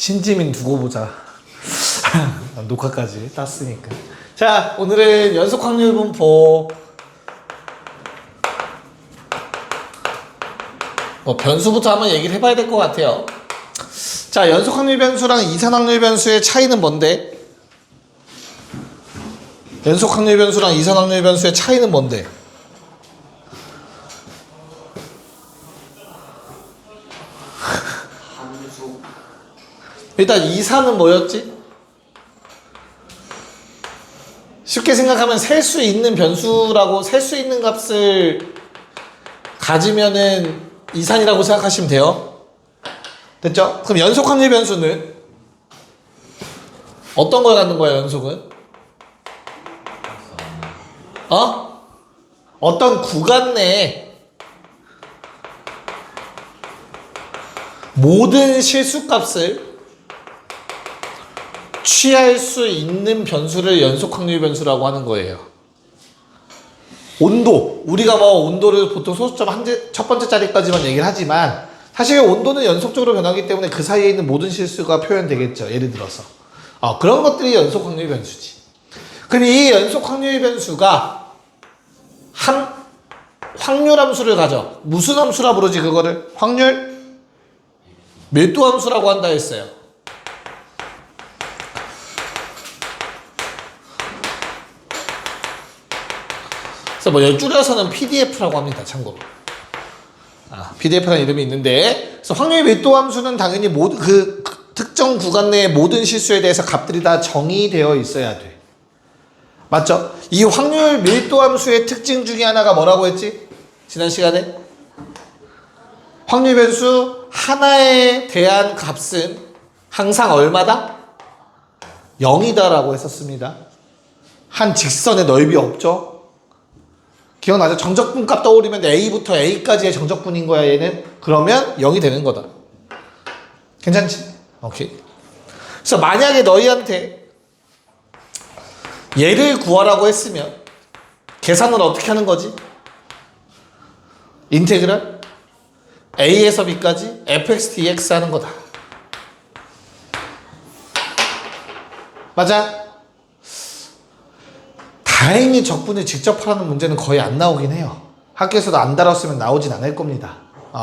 신지민 두고 보자. 녹화까지 땄으니까. 자, 오늘은 연속 확률 분포. 변수부터 한번 얘기를 해봐야 될 것 같아요. 자, 연속 확률 변수랑 이산 확률 변수의 차이는 뭔데? 연속 확률 변수랑 이산 확률 변수의 차이는 뭔데? 일단 이산은 뭐였지? 쉽게 생각하면 셀 수 있는 변수라고, 셀 수 있는 값을 가지면은 이산이라고 생각하시면 돼요. 됐죠? 그럼 연속 확률 변수는 어떤 걸 갖는 거야, 연속은? 어떤 구간 내에 모든 실수값을 취할 수 있는 변수를 연속 확률 변수라고 하는 거예요. 온도. 우리가 온도를 보통 소수점 첫 번째 자리까지만 얘기를 하지만 사실 온도는 연속적으로 변하기 때문에 그 사이에 있는 모든 실수가 표현되겠죠. 예를 들어서. 그런 것들이 연속 확률 변수지. 그럼 이 연속 확률 변수가 한 확률 함수를 가져. 무슨 함수라 부르지 그거를? 확률 밀도 함수라고 한다 했어요. 그래서 줄여서는 PDF라고 합니다. 참고로. PDF라는 이름이 있는데, 그래서 확률 밀도 함수는 당연히 모든 그 특정 구간 내의 모든 실수에 대해서 값들이 다 정의되어 있어야 돼. 맞죠? 이 확률 밀도 함수의 특징 중에 하나가 뭐라고 했지? 지난 시간에? 확률 변수 하나에 대한 값은 항상 얼마다? 0이다라고 했었습니다. 한 직선의 넓이 없죠? 기억나죠? 정적분 값 떠오르면 A부터 A까지의 정적분인 거야, 얘는. 그러면 0이 되는 거다. 괜찮지? 오케이. 그래서 만약에 너희한테 얘를 구하라고 했으면 계산을 어떻게 하는 거지? 인테그랄 A에서 B까지 fx dx 하는 거다. 맞아? 다행히 적분을 직접 하라는 문제는 거의 안 나오긴 해요. 학교에서도 안 다뤘으면 나오진 않을 겁니다.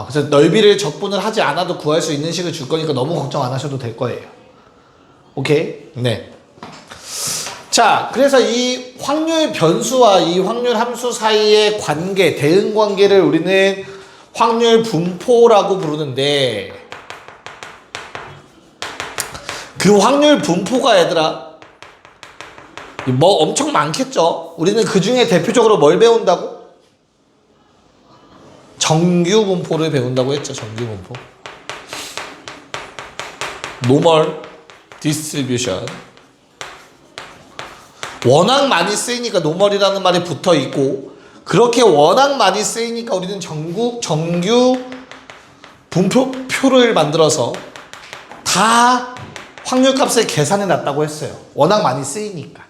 그래서 넓이를 적분을 하지 않아도 구할 수 있는 식을 줄 거니까 너무 걱정 안 하셔도 될 거예요. 오케이? 네. 자, 그래서 이 확률 변수와 이 확률 함수 사이의 관계, 대응 관계를 우리는 확률 분포라고 부르는데, 그 확률 분포가 얘들아 엄청 많겠죠. 우리는 그 중에 대표적으로 뭘 배운다고? 정규 분포를 배운다고 했죠. 정규 분포. 노멀 디스트리뷰션. 워낙 많이 쓰이니까 노멀이라는 말이 붙어 있고, 그렇게 워낙 많이 쓰이니까 우리는 정규 분포표를 만들어서 다 확률값을 계산해 놨다고 했어요. 워낙 많이 쓰이니까.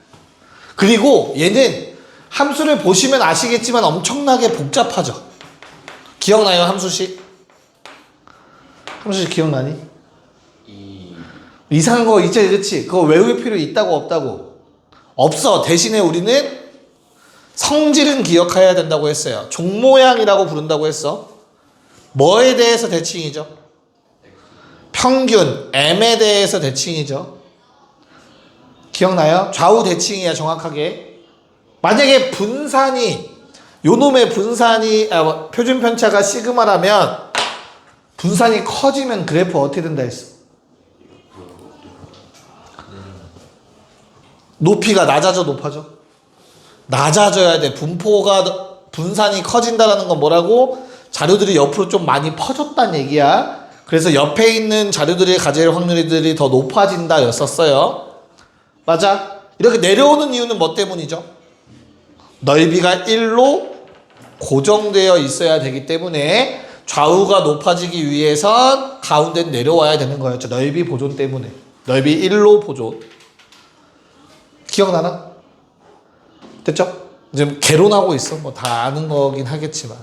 그리고 얘는 함수를 보시면 아시겠지만 엄청나게 복잡하죠. 기억나요, 함수식? 함수식 기억나니? 이상한 거 있지, 그치? 그거 외울 필요 있다고 없다고? 없어. 대신에 우리는 성질은 기억해야 된다고 했어요. 종모양이라고 부른다고 했어. 뭐에 대해서 대칭이죠? 평균, m에 대해서 대칭이죠. 기억나요? 좌우 대칭이야, 정확하게. 만약에 분산이, 요놈의 분산이, 표준 편차가 시그마라면 분산이 커지면 그래프 어떻게 된다 했어? 높이가 낮아져, 높아져? 낮아져야 돼. 분산이 커진다라는 건 뭐라고? 자료들이 옆으로 좀 많이 퍼졌다는 얘기야. 그래서 옆에 있는 자료들이 가질 확률들이 더 높아진다 였었어요. 맞아? 이렇게 내려오는 이유는 뭐 때문이죠? 넓이가 1로 고정되어 있어야 되기 때문에 좌우가 높아지기 위해선 가운데는 내려와야 되는 거였죠. 넓이 보존 때문에. 넓이 1로 보존. 기억나나? 됐죠? 지금 개론하고 있어. 다 아는 거긴 하겠지만.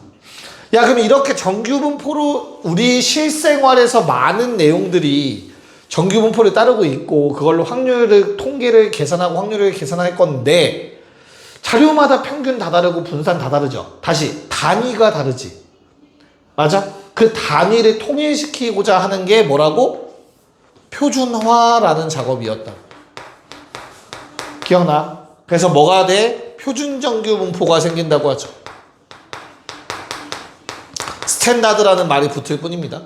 그럼 이렇게 정규분포로 우리 실생활에서 많은 내용들이 정규 분포를 따르고 있고 그걸로 확률을 통계를 계산하고 확률을 계산할 건데 자료마다 평균 다 다르고 분산 다 다르죠. 다시 단위가 다르지. 맞아? 그 단위를 통일시키고자 하는 게 뭐라고? 표준화라는 작업이었다. 기억나? 그래서 뭐가 돼? 표준 정규 분포가 생긴다고 하죠. 스탠다드라는 말이 붙을 뿐입니다.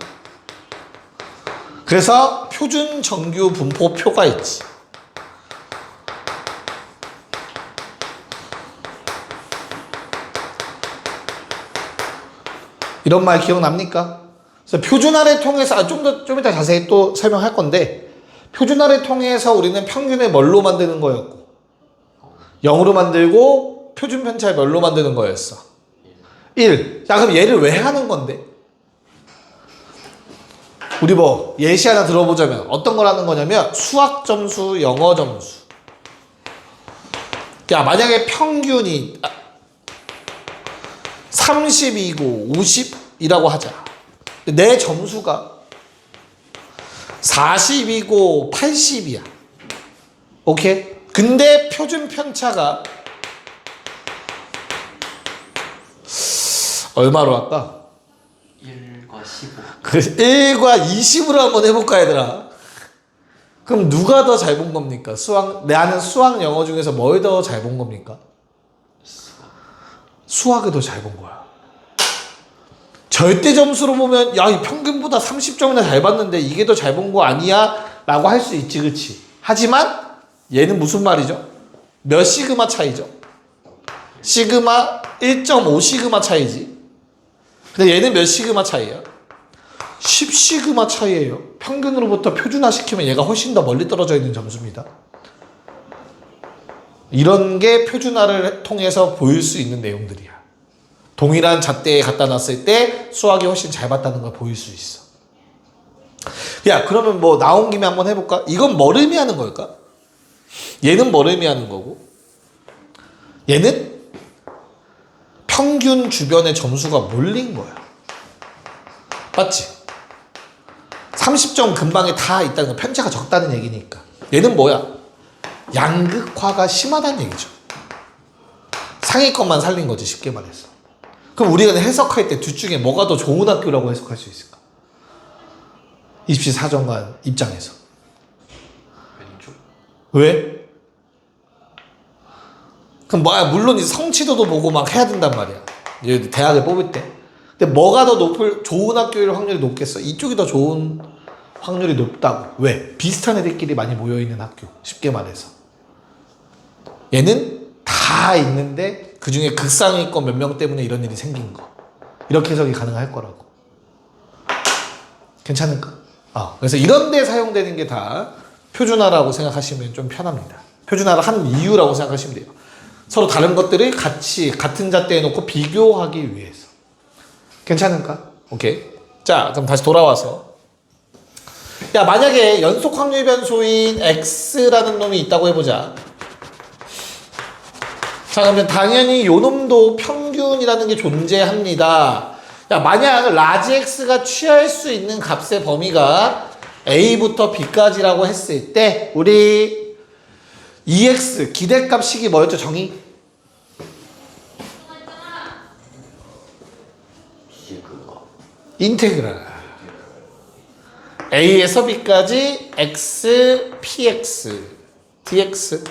그래서 표준 정규 분포표가 있지. 이런 말 기억납니까? 그래서 표준화를 통해서 좀 이따 자세히 또 설명할 건데 표준화를 통해서 우리는 평균을 뭘로 만드는 거였고 0으로 만들고 표준 편차를 뭘로 만드는 거였어? 1. 자, 그럼 얘를 왜 하는 건데? 우리 뭐 예시 하나 들어보자면 어떤 걸 하는 거냐면 수학 점수, 영어 점수. 야, 만약에 평균이 30이고 50이라고 하자. 내 점수가 40이고 80이야. 오케이? 근데 표준 편차가 얼마로 할까? 1과 15. 그래서 1과 20으로 한번 해볼까 얘들아. 그럼 누가 더 잘 본 겁니까? 내 아는 수학 영어 중에서 뭘 더 잘 본 겁니까? 수학을 더 잘 본 거야. 절대 점수로 보면 야, 이 평균보다 30점이나 잘 봤는데 이게 더 잘 본 거 아니야? 라고 할 수 있지, 그치? 하지만 얘는 무슨 말이죠? 몇 시그마 차이죠? 시그마 1.5 시그마 차이지. 근데 얘는 몇 시그마 차이야? 10 시그마 차이예요. 평균으로부터 표준화 시키면 얘가 훨씬 더 멀리 떨어져 있는 점수입니다. 이런 게 표준화를 통해서 보일 수 있는 내용들이야. 동일한 잣대에 갖다 놨을 때 수학이 훨씬 잘 봤다는 걸 보일 수 있어. 야, 그러면 뭐 나온 김에 한번 해볼까? 이건 뭘 의미하는 걸까? 얘는 뭘 의미하는 거고? 얘는 평균 주변의 점수가 몰린 거야. 맞지? 30점 근방에 다 있다는 건 편차가 적다는 얘기니까. 얘는 뭐야? 양극화가 심하다는 얘기죠. 상위권만 살린 거지, 쉽게 말해서. 그럼 우리가 해석할 때 둘 중에 뭐가 더 좋은 학교라고 해석할 수 있을까? 입시 사정관 입장에서. 왼쪽. 왜? 그럼 뭐야, 물론 이제 성취도도 보고 막 해야 된단 말이야. 대학을 뽑을 때. 근데 뭐가 더 좋은 학교일 확률이 높겠어? 이쪽이 더 좋은 확률이 높다고. 왜? 비슷한 애들끼리 많이 모여있는 학교. 쉽게 말해서. 얘는 다 있는데 그 중에 극상위권 몇 명 때문에 이런 일이 생긴 거. 이렇게 해석이 가능할 거라고. 괜찮을까? 그래서 이런 데 사용되는 게 다 표준화라고 생각하시면 좀 편합니다. 표준화를 한 이유라고 생각하시면 돼요. 서로 다른 것들을 같이 같은 잣대에 놓고 비교하기 위해서. 괜찮을까? 오케이. 자, 그럼 다시 돌아와서. 야, 만약에 연속 확률 변수인 x라는 놈이 있다고 해보자. 자, 그러면 당연히 요 놈도 평균이라는 게 존재합니다. 야, 만약 라지 x가 취할 수 있는 값의 범위가 a부터 b까지라고 했을 때 우리 EX 기대값 식이 뭐였죠? 정의? 인테그랄. A에서 B까지 X, PX, DX.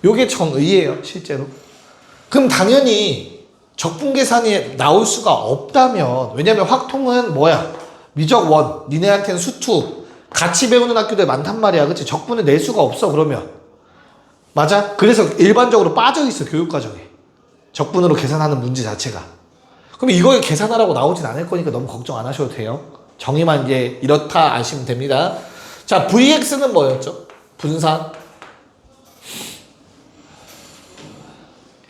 요게 정의예요, 실제로. 그럼 당연히 적분 계산이 나올 수가 없다면, 왜냐면 확통은 뭐야? 미적 원, 니네한테는 수투, 같이 배우는 학교들 많단 말이야, 그치? 적분을 낼 수가 없어, 그러면. 맞아? 그래서 일반적으로 빠져있어, 교육과정에. 적분으로 계산하는 문제 자체가. 그럼 이걸 계산하라고 나오진 않을 거니까 너무 걱정 안 하셔도 돼요. 정의만 이제 이렇다 아시면 됩니다. 자, VX는 뭐였죠? 분산.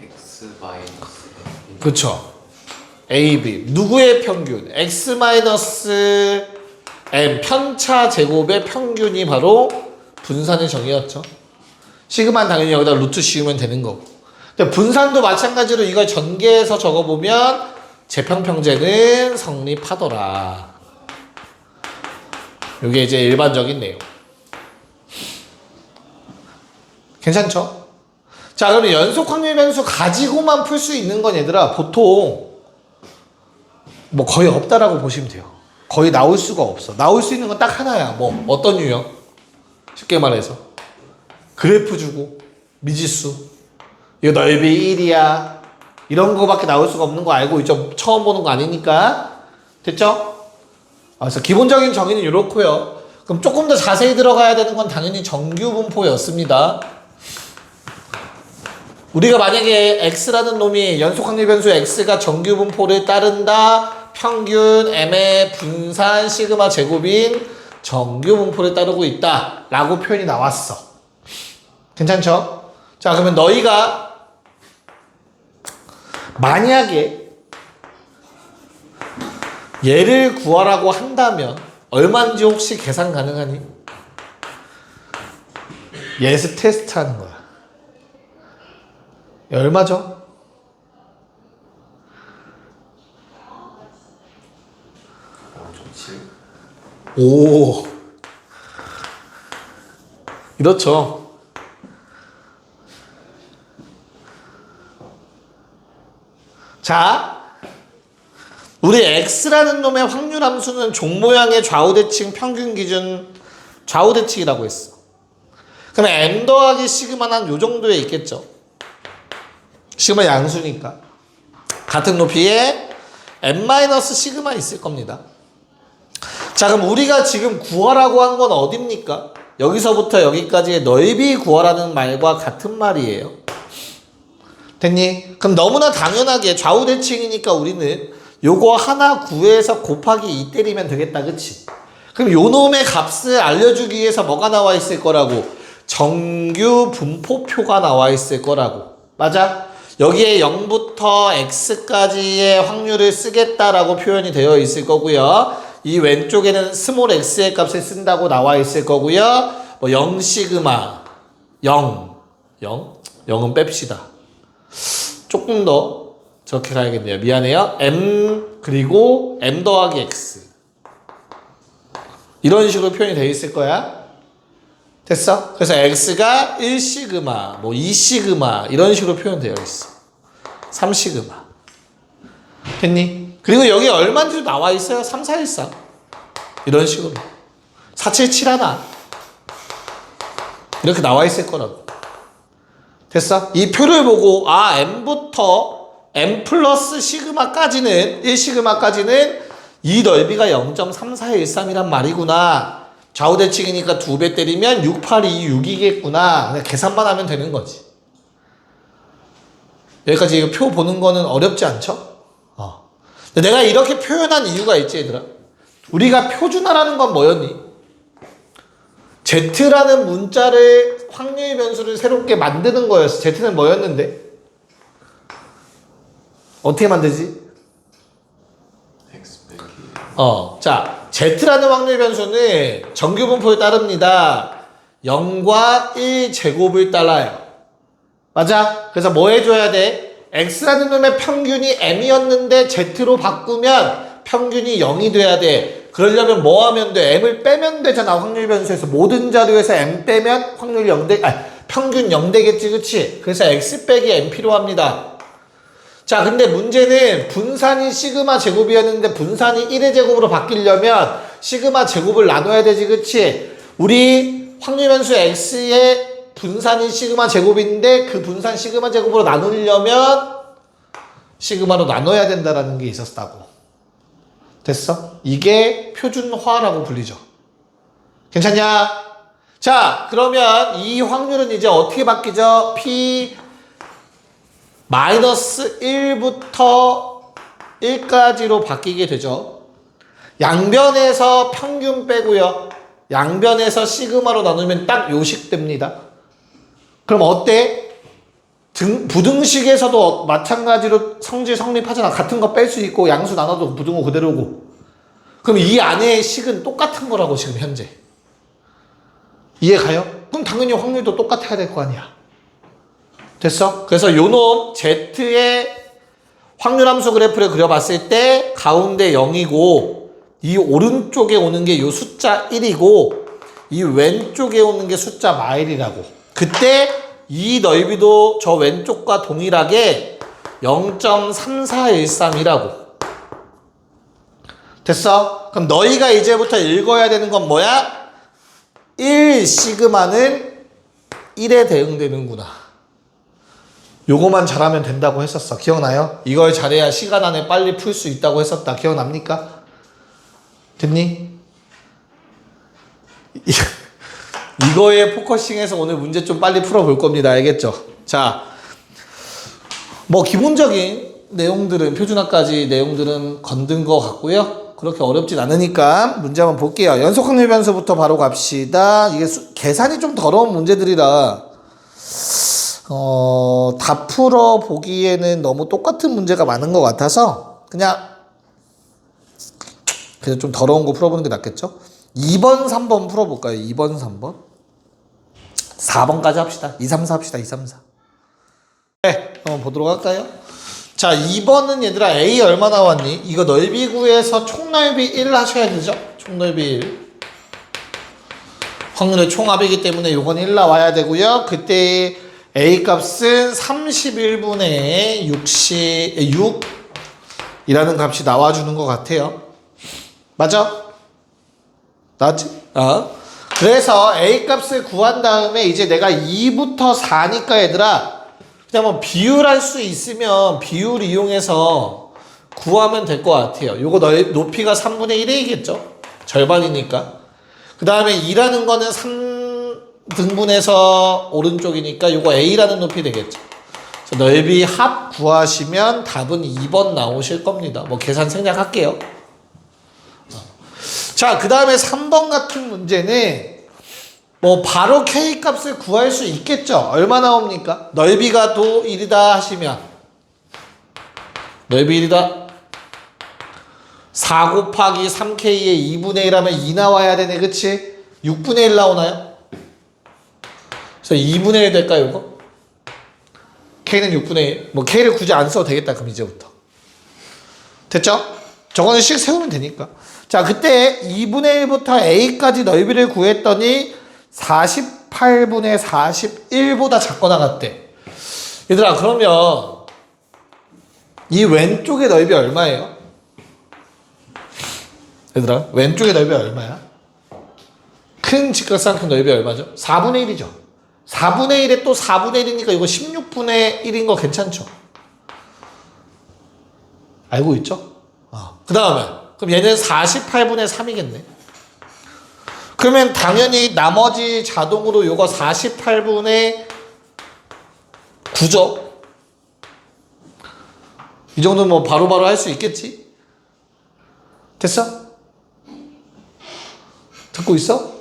X 마이너스. 그쵸. A, B. 누구의 평균? X 마이너스 M. 편차 제곱의 평균이 바로 분산의 정의였죠. 시그마는 당연히 여기다 루트 씌우면 되는 거고. 근데 분산도 마찬가지로 이걸 전개해서 적어보면 재평평제는 성립하더라. 이게 이제 일반적인 내용. 괜찮죠? 자, 그러면 연속 확률 변수 가지고만 풀 수 있는 건 얘들아 보통 뭐 거의 없다라고 보시면 돼요. 거의 나올 수가 없어. 나올 수 있는 건 딱 하나야. 뭐 어떤 유형? 쉽게 말해서 그래프 주고 미지수 이거 넓이 1이야 이런 거밖에 나올 수가 없는 거 알고 있죠? 처음 보는 거 아니니까. 됐죠? 그래서 기본적인 정의는 이렇고요. 그럼 조금 더 자세히 들어가야 되는 건 당연히 정규 분포였습니다. 우리가 만약에 x라는 놈이 연속 확률 변수 x가 정규 분포를 따른다. 평균 m의 분산 시그마 제곱인 정규 분포를 따르고 있다 라고 표현이 나왔어. 괜찮죠? 자, 그러면 너희가 만약에 얘를 구하라고 한다면 얼마인지 혹시 계산 가능하니? 예습 테스트 하는 거야. 얼마죠? 오, 이렇죠. 자, 우리 x라는 놈의 확률 함수는 종 모양의 좌우대칭 평균 기준 좌우대칭이라고 했어. 그러면 m 더하기 시그마는 한 요 정도에 있겠죠. 시그마 양수니까 같은 높이에 m 마이너스 시그마 있을 겁니다. 자, 그럼 우리가 지금 구하라고 한 건 어딥니까? 여기서부터 여기까지의 넓이 구하라는 말과 같은 말이에요. 됐니? 그럼 너무나 당연하게 좌우대칭이니까 우리는 요거 하나 구해서 곱하기 2 때리면 되겠다. 그치? 그럼 요 놈의 값을 알려주기 위해서 뭐가 나와 있을 거라고? 정규 분포표가 나와 있을 거라고. 맞아? 여기에 0부터 x까지의 확률을 쓰겠다라고 표현이 되어 있을 거고요. 이 왼쪽에는 스몰 x의 값을 쓴다고 나와 있을 거고요. 뭐 0 시그마 0은 뺍시다. 조금 더 저렇게 가야겠네요. 미안해요. m 그리고 m 더하기 x 이런 식으로 표현이 되어 있을 거야. 됐어? 그래서 x가 1 시그마 뭐 2 시그마 이런 식으로 표현되어 있어. 3 시그마 됐니? 그리고 여기 얼마인지도 나와 있어요. 3, 4, 1, 4 이런 식으로 4, 7, 7 하나 이렇게 나와 있을 거라고. 됐어? 이 표를 보고 m부터 m 플러스 시그마까지는 1 시그마까지는 이 넓이가 0.3413이란 말이구나. 좌우대칭이니까 2배 때리면 6, 8, 2, 6이겠구나. 그냥 계산만 하면 되는 거지. 여기까지 이거 표 보는 거는 어렵지 않죠? 근데 내가 이렇게 표현한 이유가 있지, 얘들아. 우리가 표준화라는 건 뭐였니? Z라는 문자를 확률 변수를 새롭게 만드는 거였어. Z는 뭐였는데? 어떻게 만들지? x 빼기 자, Z라는 확률 변수는 정규 분포에 따릅니다. 0과 1 제곱을 따라요. 맞아? 그래서 뭐 해줘야 돼? X라는 놈의 평균이 M이었는데 Z로 바꾸면 평균이 0이 돼야 돼. 그러려면 뭐 하면 돼? M을 빼면 되잖아. 확률 변수에서 모든 자료에서 M 빼면 확률 0 평균 0 되겠지, 그치? 그래서 X 빼기 M 필요합니다. 자, 근데 문제는 분산이 시그마 제곱이었는데 분산이 1의 제곱으로 바뀌려면 시그마 제곱을 나눠야 되지, 그치? 우리 확률 변수 X의 분산이 시그마 제곱인데 그 분산 시그마 제곱으로 나누려면 시그마로 나눠야 된다라는 게 있었다고. 됐어? 이게 표준화라고 불리죠. 괜찮냐? 자, 그러면 이 확률은 이제 어떻게 바뀌죠? P 마이너스 1부터 1까지로 바뀌게 되죠. 양변에서 평균 빼고요. 양변에서 시그마로 나누면 딱 요식 됩니다. 그럼 어때? 부등식에서도 마찬가지로 성질 성립하잖아. 같은 거 뺄 수 있고 양수 나눠도 부등호 그대로고. 그럼 이 안에의 식은 똑같은 거라고 지금 현재. 이해 가요? 그럼 당연히 확률도 똑같아야 될 거 아니야. 됐어? 그래서 요놈 Z의 확률함수 그래프를 그려봤을 때 가운데 0이고 이 오른쪽에 오는 게 요 숫자 1이고 이 왼쪽에 오는 게 숫자 마일이라고. 그때 이 넓이도 저 왼쪽과 동일하게 0.3413이라고. 됐어? 그럼 너희가 이제부터 읽어야 되는 건 뭐야? 1 시그마는 1에 대응되는구나. 요거만 잘하면 된다고 했었어. 기억나요? 이걸 잘해야 시간 안에 빨리 풀 수 있다고 했었다. 기억납니까? 됐니? 이거에 포커싱해서 오늘 문제 좀 빨리 풀어볼 겁니다. 알겠죠? 자, 뭐 기본적인 내용들은 표준화까지 내용들은 건든 것 같고요. 그렇게 어렵진 않으니까 문제 한번 볼게요. 연속 확률 변수부터 바로 갑시다. 이게 계산이 좀 더러운 문제들이라 다 풀어 보기에는 너무 똑같은 문제가 많은 것 같아서 그냥 좀 더러운 거 풀어보는 게 낫겠죠? 2번, 3번 풀어볼까요? 2번, 3번. 4번까지 합시다. 2, 3, 4 합시다. 2, 3, 4. 네, 한번 보도록 할까요? 자, 2번은 얘들아 A 얼마 나왔니? 이거 넓이 구해서 총넓이 1 하셔야 되죠? 총넓이 1. 확률의 총합이기 때문에 요건 1 나와야 되고요. 그때 A 값은 31분의 6이라는 값이 나와주는 것 같아요. 맞아? 나왔지? 그래서 A 값을 구한 다음에 이제 내가 2부터 4니까 얘들아 그냥 뭐 비율할 수 있으면 비율 이용해서 구하면 될 것 같아요. 요거 높이가 3분의 1이겠죠? 절반이니까. 그 다음에 2라는 거는 3등분해서 오른쪽이니까 요거 A라는 높이 되겠죠. 그래서 넓이 합 구하시면 답은 2번 나오실 겁니다. 뭐 계산 생략할게요. 자, 그 다음에 3번 같은 문제는 뭐 바로 K 값을 구할 수 있겠죠. 얼마 나옵니까? 넓이가 도 1이다 하시면 넓이 1이다 4 곱하기 3K의 2분의 1 하면 2 나와야 되네. 그치? 6분의 1 나오나요? 그래서 2분의 1 될까요 이거? K는 6분의 1. 뭐 K를 굳이 안 써도 되겠다 그럼 이제부터. 됐죠? 저거는 씩 세우면 되니까. 자, 그때 2분의 1부터 A까지 넓이를 구했더니 48분의 41보다 작거나 같대. 얘들아 그러면 이 왼쪽의 넓이 얼마예요? 얘들아 왼쪽의 넓이 얼마야? 큰 직각삼각형 넓이 얼마죠? 4분의 1이죠. 4분의 1에 또 4분의 1이니까 이거 16분의 1인 거 괜찮죠? 알고 있죠? 그 다음에 그럼 얘는 48분의 3이겠네. 그러면 당연히 나머지 자동으로 요거 48분의 9죠. 이 정도는 뭐 바로바로 할 수 있겠지? 됐어? 듣고 있어?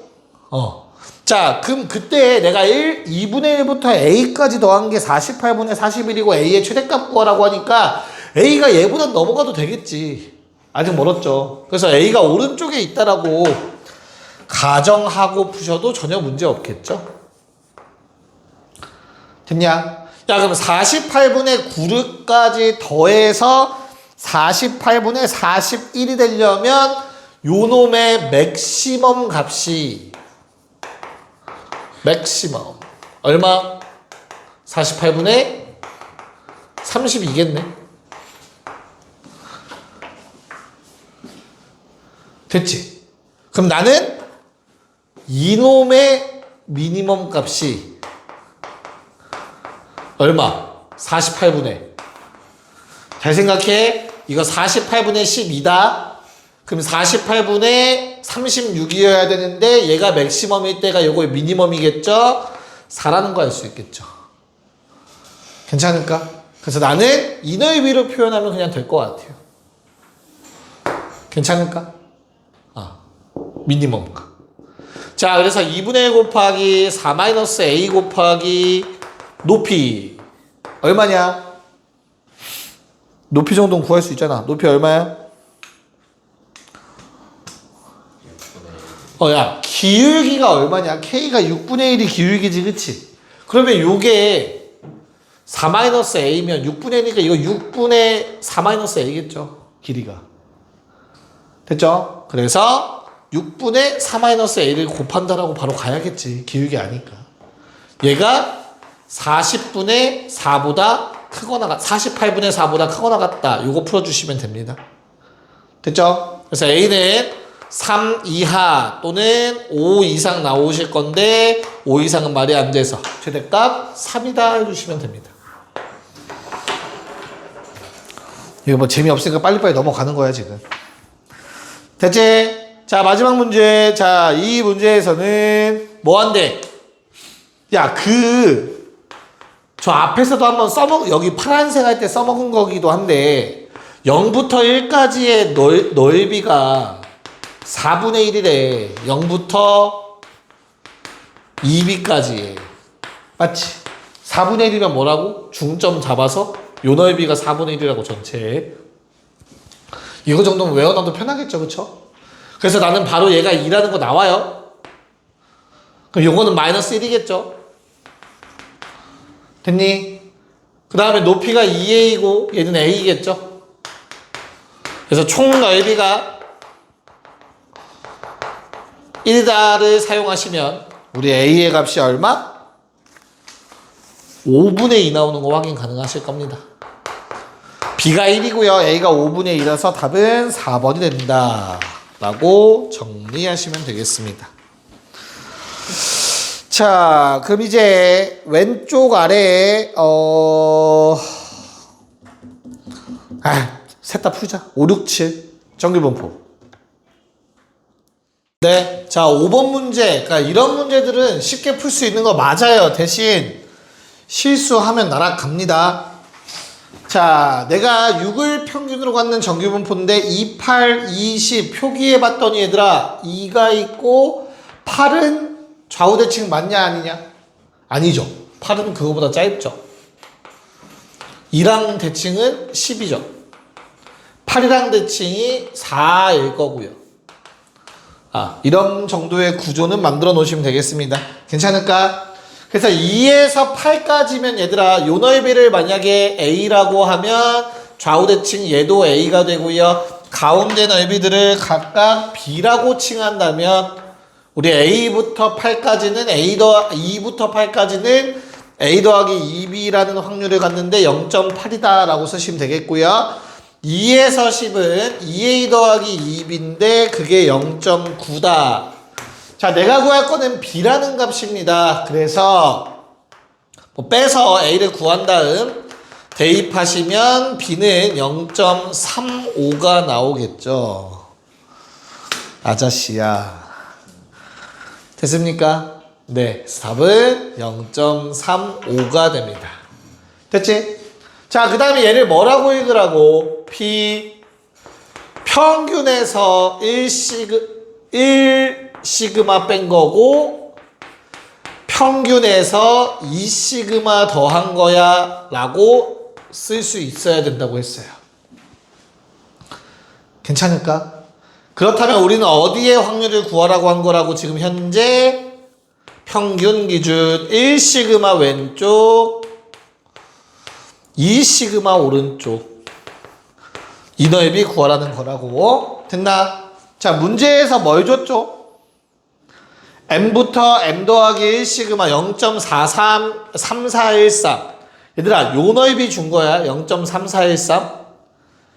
자, 그럼 그때 내가 2분의 1부터 A까지 더한 게 48분의 41이고 A의 최대값 구하라고 하니까 A가 얘보다 넘어가도 되겠지. 아직 멀었죠. 그래서 A가 오른쪽에 있다라고 가정하고 푸셔도 전혀 문제 없겠죠? 됐냐? 야, 그럼 48분의 9까지 더해서 48분의 41이 되려면 요 놈의 맥시멈 값이 맥시멈 얼마? 48분의 32겠네. 됐지? 그럼 나는 이놈의 미니멈 값이 얼마? 48분의 잘 생각해. 이거 48분의 12다. 그럼 48분의 36이어야 되는데 얘가 맥시멈일 때가 요거 미니멈이겠죠? 4라는 거 알 수 있겠죠. 괜찮을까? 그래서 나는 이 넓이로 표현하면 그냥 될 것 같아요. 괜찮을까? 미니멈. 자, 그래서 2분의 1 곱하기 4-A 곱하기 높이 얼마냐? 높이 정도는 구할 수 있잖아. 높이 얼마야? 야, 기울기가 얼마냐? K가 6분의 1이 기울기지, 그치? 그러면 요게 4-A면 6분의 1이니까 이거 6분의 4-A겠죠? 길이가. 됐죠? 그래서 6분의 4-a를 곱한다라고 바로 가야겠지. 기울기 아니까. 얘가 40분의 4보다 크거나 48분의 4보다 크거나 같다. 요거 풀어주시면 됩니다. 됐죠? 그래서 a는 3 이하 또는 5 이상 나오실 건데 5 이상은 말이 안 돼서 최대값 3이다 해주시면 됩니다. 이거 뭐 재미없으니까 빨리빨리 넘어가는 거야 지금. 됐지? 자 마지막 문제. 자 이 문제에서는 뭐 한대? 야 저 앞에서도 한번 여기 파란색 할 때 써먹은 거기도 한데 0부터 1까지의 넓이가 4분의 1이래. 0부터 2b까지. 맞지? 4분의 1이면 뭐라고? 중점 잡아서 요 넓이가 4분의 1이라고 전체. 이거 정도면 외워놔도 편하겠죠, 그쵸? 그래서 나는 바로 얘가 2라는 거 나와요. 그럼 요거는 마이너스 1이겠죠? 됐니? 그 다음에 높이가 2a이고 얘는 a겠죠? 그래서 총 넓이가 1다를 사용하시면 우리 a의 값이 얼마? 5분의 2 나오는 거 확인 가능하실 겁니다. b가 1이고요. a가 5분의 2라서 답은 4번이 된다. 라고 정리하시면 되겠습니다. 자, 그럼 이제 왼쪽 아래에 셋 다 풀자. 5, 6, 7 정규분포. 네, 자 5번 문제. 그러니까 이런 문제들은 쉽게 풀 수 있는 거 맞아요. 대신 실수하면 날아갑니다. 자, 내가 6을 평균으로 갖는 정규분포인데 2, 8, 20 표기해 봤더니 얘들아 2가 있고 8은 좌우대칭 맞냐 아니냐? 아니죠. 8은 그거보다 짧죠. 2랑 대칭은 10이죠. 8이랑 대칭이 4일 거고요. 이런 정도의 구조는 만들어 놓으시면 되겠습니다. 괜찮을까? 그래서 2에서 8까지면 얘들아 요 넓이를 만약에 a라고 하면 좌우대칭 얘도 a가 되고요. 가운데 넓이들을 각각 b라고 칭한다면 우리 a부터 8까지는 2부터 8까지는 a 더하기 2b라는 확률을 갖는데 0.8이다 라고 쓰시면 되겠고요. 2에서 10은 2a 더하기 2b인데 그게 0.9다. 자, 내가 구할 거는 b라는 값입니다. 그래서 빼서 a를 구한 다음 대입하시면 b는 0.35가 나오겠죠. 아저씨야. 됐습니까? 네, 답은 0.35가 됩니다. 됐지? 자, 그 다음에 얘를 뭐라고 읽으라고? P 평균에서 1시그마 뺀 거고 평균에서 2시그마 더한 거야 라고 쓸 수 있어야 된다고 했어요. 괜찮을까? 그렇다면 우리는 어디에 확률을 구하라고 한 거라고 지금 현재 평균 기준 1시그마 왼쪽 2시그마 오른쪽 이 넓이 구하라는 거라고. 됐나? 자, 문제에서 뭘 줬죠? m부터 m 더하기 1시그마 0.3413 얘들아 요 넓이 준 거야. 0.3413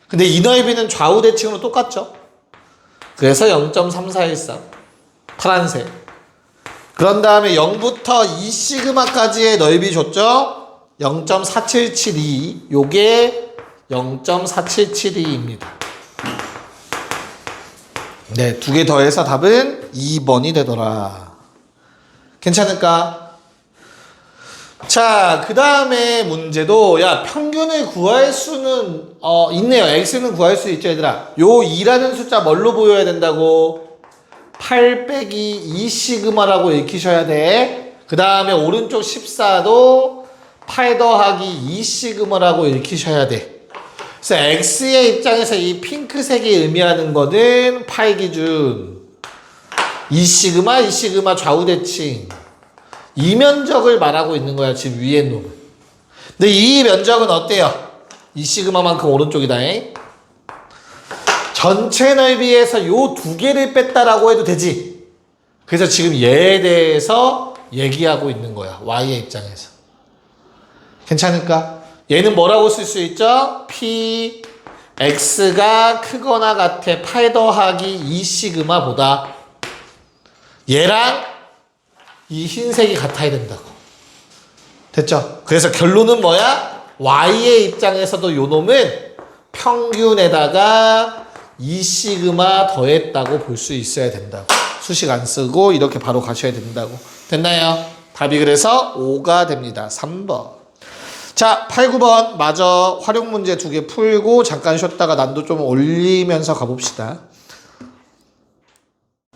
근데 이 넓이는 좌우 대칭으로 똑같죠? 그래서 0.3413 파란색. 그런 다음에 0부터 2시그마까지의 넓이 줬죠? 0.4772 요게 0.4772입니다. 네, 두 개 더해서 답은 2번이 되더라. 괜찮을까? 자, 그 다음에 문제도 야 평균을 구할 수는 있네요. x는 구할 수 있죠 얘들아. 요 2라는 숫자 뭘로 보여야 된다고? 8 빼기 2시그마라고 읽히셔야 돼. 그 다음에 오른쪽 14도 8 더하기 2시그마라고 읽히셔야 돼. 그래서 x의 입장에서 이 핑크색이 의미하는 거는 파이 기준 2시그마 좌우대칭 이 면적을 말하고 있는 거야 지금 위에 놈은. 근데 이 면적은 어때요? 2시그마만큼 오른쪽이다. 전체 넓이에서 요 두 개를 뺐다라고 해도 되지. 그래서 지금 얘에 대해서 얘기하고 있는 거야. Y의 입장에서. 괜찮을까? 얘는 뭐라고 쓸 수 있죠? P, X가 크거나 같아 파이 더하기 2 시그마보다 얘랑 이 흰색이 같아야 된다고. 됐죠? 그래서 결론은 뭐야? Y의 입장에서도 요 놈은 평균에다가 2 시그마 더했다고 볼 수 있어야 된다고. 수식 안 쓰고 이렇게 바로 가셔야 된다고. 됐나요? 답이 그래서 5가 됩니다. 3번. 자, 8, 9번 마저 활용 문제 2개 풀고 잠깐 쉬었다가 난도 좀 올리면서 가봅시다.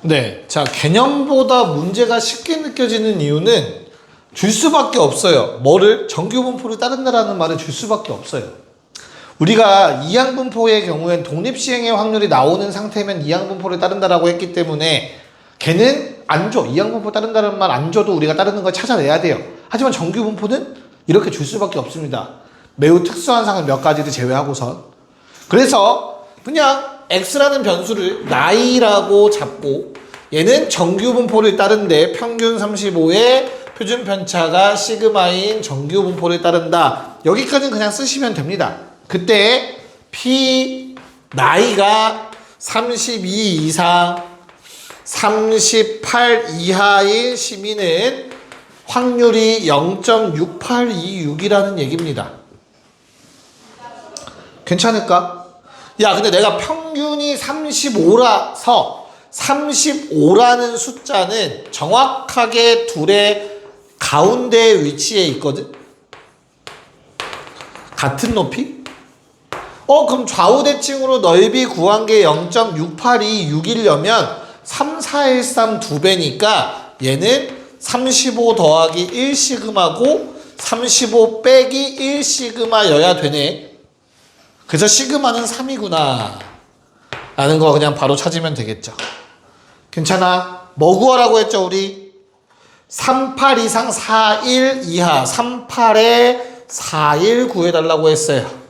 네, 자, 개념보다 문제가 쉽게 느껴지는 이유는 줄 수밖에 없어요. 뭐를? 정규분포를 따른다라는 말을 줄 수밖에 없어요. 우리가 이항분포의 경우엔 독립시행의 확률이 나오는 상태면 이항분포를 따른다라고 했기 때문에 걔는 안 줘. 이항분포 따른다는 말 안 줘도 우리가 따르는 걸 찾아내야 돼요. 하지만 정규분포는 이렇게 줄 수밖에 없습니다. 매우 특수한 상황 몇 가지를 제외하고선. 그래서 그냥 x라는 변수를 나이라고 잡고 얘는 정규분포를 따른데 평균 35에 표준 편차가 시그마인 정규분포를 따른다. 여기까지는 그냥 쓰시면 됩니다. 그때 P 나이가 32 이상 38 이하의 시민은 확률이 0.6826이라는 얘기입니다. 괜찮을까? 야, 근데 내가 평균이 35라서 35라는 숫자는 정확하게 둘의 가운데 위치에 있거든? 같은 높이? 그럼 좌우대칭으로 넓이 구한 게 0.6826이려면 3, 4, 1, 3 두 배니까 얘는 35 더하기 1 시그마고 35 빼기 1 시그마여야 되네. 그래서 시그마는 3이구나 라는 거 그냥 바로 찾으면 되겠죠. 괜찮아? 뭐 구하라고 했죠 우리? 38 이상 41 이하 38에 41 구해달라고 했어요.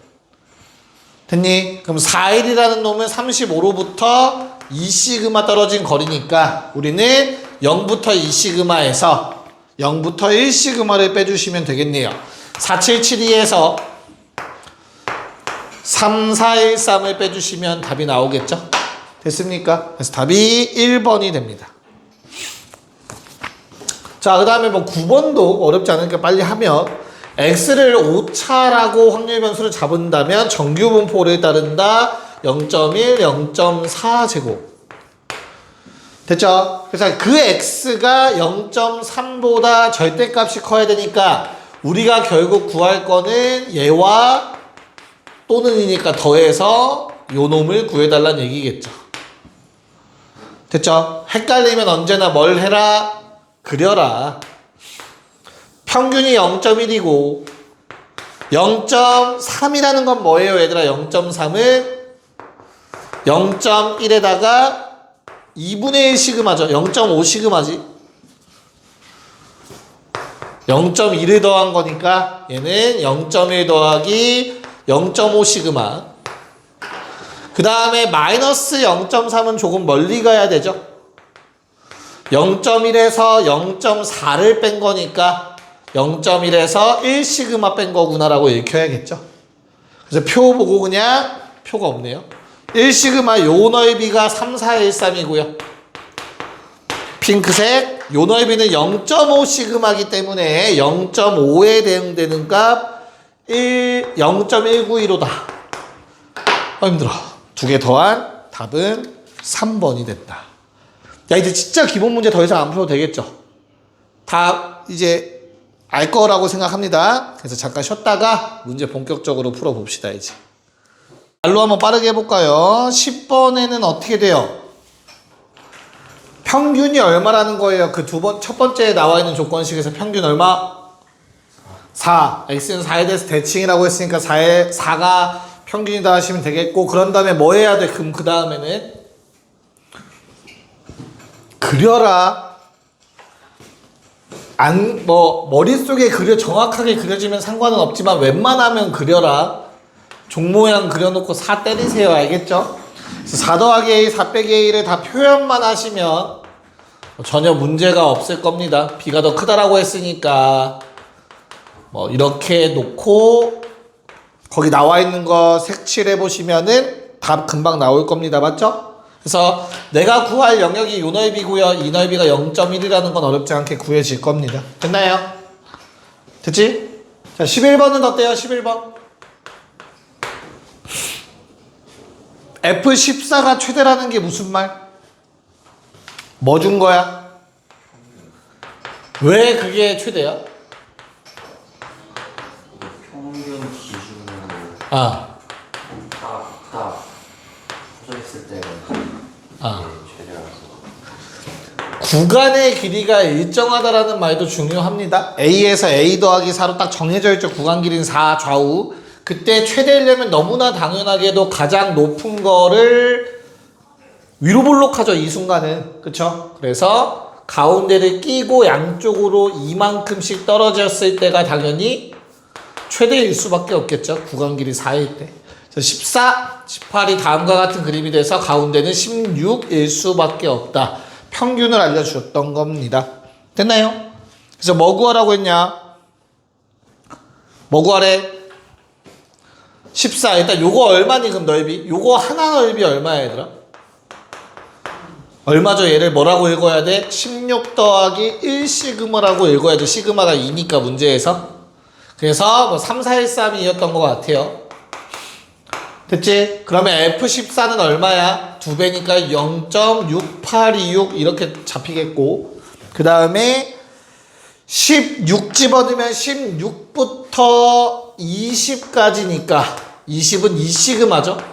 됐니? 그럼 41이라는 놈은 35로부터 2 시그마 떨어진 거리니까 우리는 0부터 2 시그마에서 0부터 1 시그마를 빼주시면 되겠네요. 4772에서 3413을 빼주시면 답이 나오겠죠? 됐습니까? 그래서 답이 1번이 됩니다. 자, 그 다음에 뭐 9번도 어렵지 않으니까 빨리 하면 x를 오차라고 확률 변수를 잡은다면 정규분포를 따른다 0.1, 0.4 제곱. 됐죠? 그래서 그 x가 0.3보다 절대값이 커야 되니까 우리가 결국 구할 거는 얘와 또는이니까 더해서 요 놈을 구해달라는 얘기겠죠. 됐죠? 헷갈리면 언제나 뭘 해라? 그려라. 평균이 0.1이고 0.3이라는 건 뭐예요 얘들아? 0.3은 0.1에다가 2분의 1 시그마죠. 0.5 시그마지. 0.1을 더한 거니까 얘는 0.1 더하기 0.5 시그마. 그 다음에 마이너스 0.3은 조금 멀리 가야 되죠. 0.1에서 0.4를 뺀 거니까 0.1에서 1 시그마 뺀 거구나라고 읽혀야겠죠. 그래서 표 보고 그냥 표가 없네요. 1 시그마 요 넓이가 3413이고요. 핑크색 요 넓이는 0.5 시그마이기 때문에 0.5에 대응되는 값 0.192로다. 힘들어. 두 개 더한 답은 3번이 됐다. 야, 이제 진짜 기본 문제 더 이상 안 풀어도 되겠죠? 다 이제 알 거라고 생각합니다. 그래서 잠깐 쉬었다가 문제 본격적으로 풀어봅시다, 이제. 말로 한번 빠르게 해볼까요? 10번에는 어떻게 돼요? 평균이 얼마라는 거예요? 그 첫 번째에 나와 있는 조건식에서 평균 얼마? 4. x는 4에 대해서 대칭이라고 했으니까 4가 평균이다 하시면 되겠고, 그런 다음에 뭐 해야 돼? 그럼 그 다음에는 그려라. 머릿속에 정확하게 그려지면 상관은 없지만 웬만하면 그려라. 종 모양 그려놓고 4 때리세요. 알겠죠? 그래서 4 더하기 A, 4 빼기 A를 다 표현만 하시면 전혀 문제가 없을 겁니다. B가 더 크다라고 했으니까 뭐 이렇게 놓고 거기 나와 있는 거 색칠해 보시면은 답 금방 나올 겁니다. 맞죠? 그래서 내가 구할 영역이 요 넓이고요. 이 넓이가 0.1이라는 건 어렵지 않게 구해질 겁니다. 됐나요? 됐지? 자, 11번은 어때요? 11번. F14가 최대라는 게 무슨 말? 뭐 준 거야? 왜 그게 최대야? 평균 기준으로 아, 딱 포장했을 때가 아. 최대라서 구간의 길이가 일정하다라는 말도 중요합니다. A에서 A 더하기 4로 딱 정해져 있죠. 구간 길이는 4 좌우. 그때 최대이려면 너무나 당연하게도 가장 높은 거를 위로 볼록하죠. 이 순간은. 그쵸? 그래서 가운데를 끼고 양쪽으로 이만큼씩 떨어졌을 때가 당연히 최대일 수밖에 없겠죠. 구간 길이 4일 때. 14, 18이 다음과 같은 그림이 돼서 가운데는 16일 수밖에 없다. 평균을 알려주셨던 겁니다. 됐나요? 그래서 뭐 구하라고 했냐? 뭐 구하래? 14. 일단 요거 얼마니 그럼 넓이? 요거 하나 넓이 얼마야 얘들아? 얼마죠? 얘를 뭐라고 읽어야 돼? 16 더하기 1 시그마라고 읽어야 돼. 시그마가 2니까 문제에서. 그래서 뭐 3, 4, 1, 3이었던 것 같아요. 됐지? 그러면 F14는 얼마야? 2배니까 0.6826 이렇게 잡히겠고, 그 다음에 16 집어넣으면 16부터 20까지니까 20은 2시그마죠?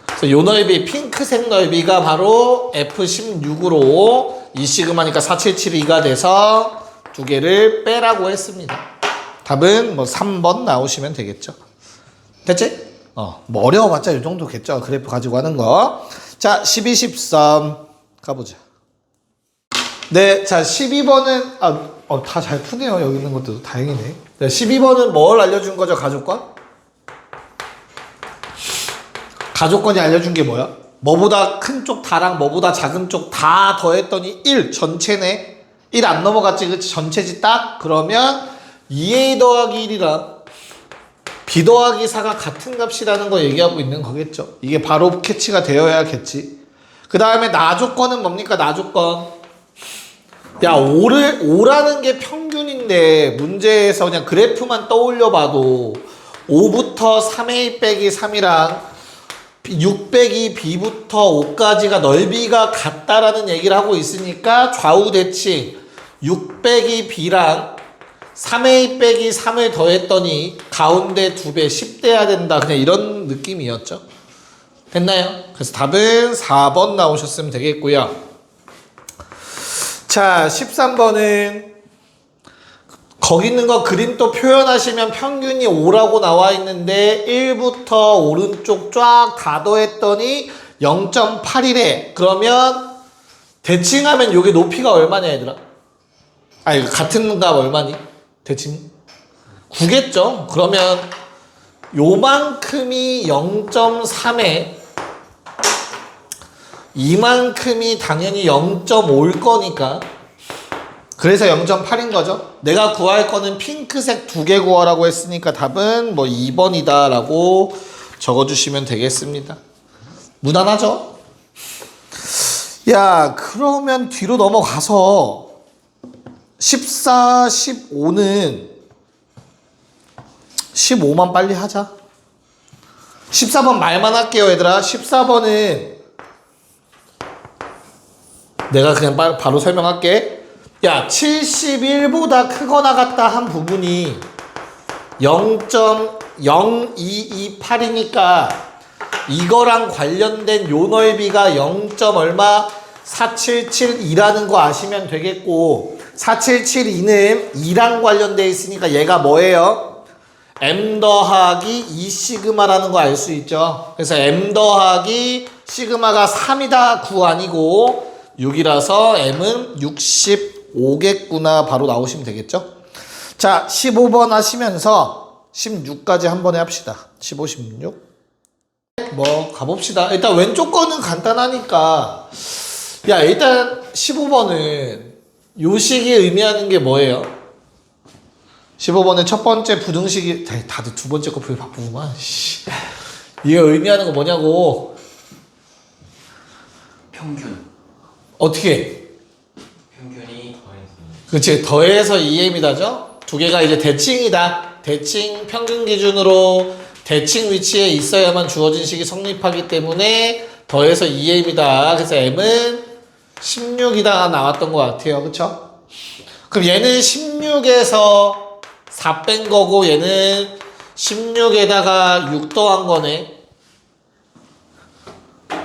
그래서 요 넓이, 핑크색 넓이가 바로 F16으로 2시그마니까 4772가 돼서 두 개를 빼라고 했습니다. 답은 뭐 3번 나오시면 되겠죠. 됐지? 뭐 어려워봤자 이 정도겠죠. 그래프 가지고 하는 거. 자, 12, 13 가보자. 네, 자, 12번은 다 잘 푸네요. 여기 있는 것도 다행이네. 네, 12번은 뭘 알려준 거죠? 가족권? 가족권이 알려준 게 뭐야? 뭐보다 큰 쪽 다랑 뭐보다 작은 쪽 다 더했더니 1 전체네. 1 안 넘어갔지, 그치? 전체지 딱. 그러면 2a 더하기 1이랑 b 더하기 4가 같은 값이라는 거 얘기하고 있는 거겠죠. 이게 바로 캐치가 되어야겠지. 그 다음에 나조건은 뭡니까? 나조건. 야, 5라는 게 평균인데 문제에서 그냥 그래프만 떠올려 봐도 5부터 3a 빼기 3이랑 6 빼기 b부터 5까지가 넓이가 같다라는 얘기를 하고 있으니까 좌우 대칭 6 빼기 b랑 3a 빼기 3을 더했더니 가운데 2배 10대야 된다. 그냥 이런 느낌이었죠. 됐나요? 그래서 답은 4번 나오셨으면 되겠고요. 자, 13번은 거기 있는 거 그림 또 표현하시면 평균이 5라고 나와 있는데 1부터 오른쪽 쫙 다 더했더니 0.8이래. 그러면 대칭하면 요게 높이가 얼마냐 얘들아? 아니, 같은 값 얼마니? 대칭 9겠죠? 그러면 요만큼이 0.3에 이만큼이 당연히 0.5일 거니까, 그래서 0.8인 거죠. 내가 구할 거는 핑크색 2개 구하라고 했으니까 답은 뭐 2번이다 라고 적어주시면 되겠습니다. 무난하죠? 야, 그러면 뒤로 넘어가서 14, 15는 15만 빨리 하자. 14번 말만 할게요 얘들아. 14번은 내가 그냥 바로 설명할게. 야, 71보다 크거나 같다 한 부분이 0.0228이니까 이거랑 관련된 요 넓이가 0. 얼마 4772라는 거 아시면 되겠고, 4772는 2랑 관련돼 있으니까 얘가 뭐예요? m 더하기 2 시그마라는 거 알 수 있죠. 그래서 m 더하기 시그마가 3이다 9 아니고 6이라서 m은 65겠구나 바로 나오시면 되겠죠. 자, 15번 하시면서 16까지 한 번에 합시다. 15, 16 뭐 가봅시다. 일단 왼쪽 거는 간단하니까 야 일단 15번은 요식이 의미하는 게 뭐예요? 15번의 첫 번째 부등식이 다들 두 번째 거 풀기 바쁘구만. 이게 의미하는 거 뭐냐고. 평균. 어떻게? 평균이 그렇지. 더해서 2m이다죠. 두 개가 이제 대칭이다. 대칭 평균 기준으로 대칭 위치에 있어야만 주어진 식이 성립하기 때문에 더해서 2m이다. 그래서 m은 16이다가 나왔던 것 같아요. 그쵸? 그럼 얘는 16에서 4 뺀 거고 얘는 16에다가 6 더한 거네.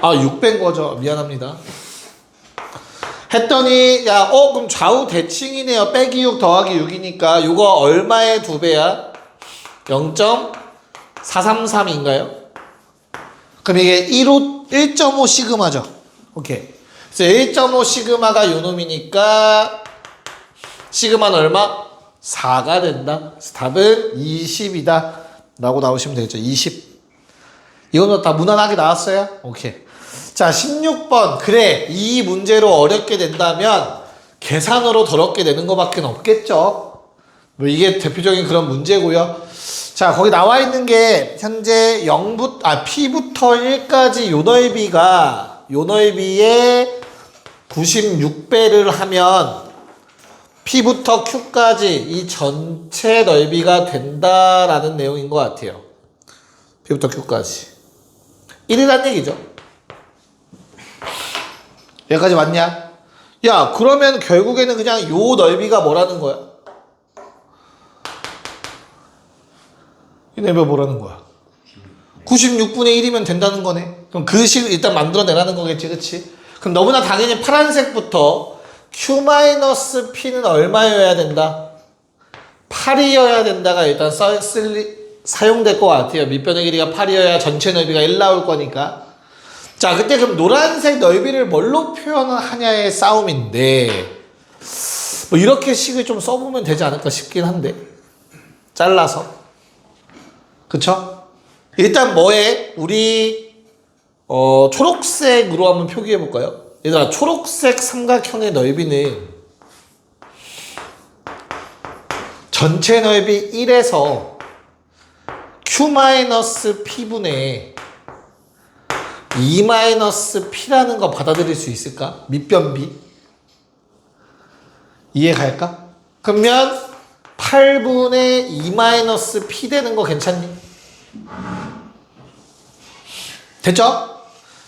아, 6 뺀 거죠. 미안합니다. 했더니 그럼 좌우 대칭이네요. 빼기 6 더하기 6이니까 요거 얼마의 2배야? 0.433인가요? 그럼 이게 1.5 시그마죠. 오케이. 그래서 1.5 시그마가 요 놈이니까 시그마는 얼마? 4가 된다. 그래서 답은 20이다 라고 나오시면 되겠죠. 20. 이거는 다 무난하게 나왔어요? 오케이. 자, 16번. 그래, 이 문제로 어렵게 된다면 계산으로 더럽게 되는 것밖에 없겠죠. 뭐 이게 대표적인 그런 문제고요. 자, 거기 나와 있는 게 현재 P부터 1까지 요 넓이에 96배를 하면 P부터 Q까지 이 전체 넓이가 된다라는 내용인 것 같아요. P부터 Q까지. 1이란 얘기죠. 여기까지 맞냐? 야, 그러면 결국에는 그냥 요 넓이가 뭐라는 거야? 이 넓이가 뭐라는 거야? 96분의 1이면 된다는 거네. 그럼 그 식을 일단 만들어내라는 거겠지, 그치? 그럼 너무나 당연히 파란색부터 Q-P는 얼마여야 된다? 8이어야 된다가 일단 사용될 것 같아요. 밑변의 길이가 8이어야 전체 넓이가 1 나올 거니까. 자, 그때 그럼 노란색 넓이를 뭘로 표현하냐의 싸움인데 뭐 이렇게 식을 좀 써보면 되지 않을까 싶긴 한데 잘라서. 그쵸? 일단 뭐에 우리 초록색으로 한번 표기해 볼까요? 얘들아, 초록색 삼각형의 넓이는 전체 넓이 1에서 Q-P분의 2-P라는 거 받아들일 수 있을까? 밑변비. 이해 갈까? 그러면 8분의 2-P 되는 거 괜찮니? 됐죠?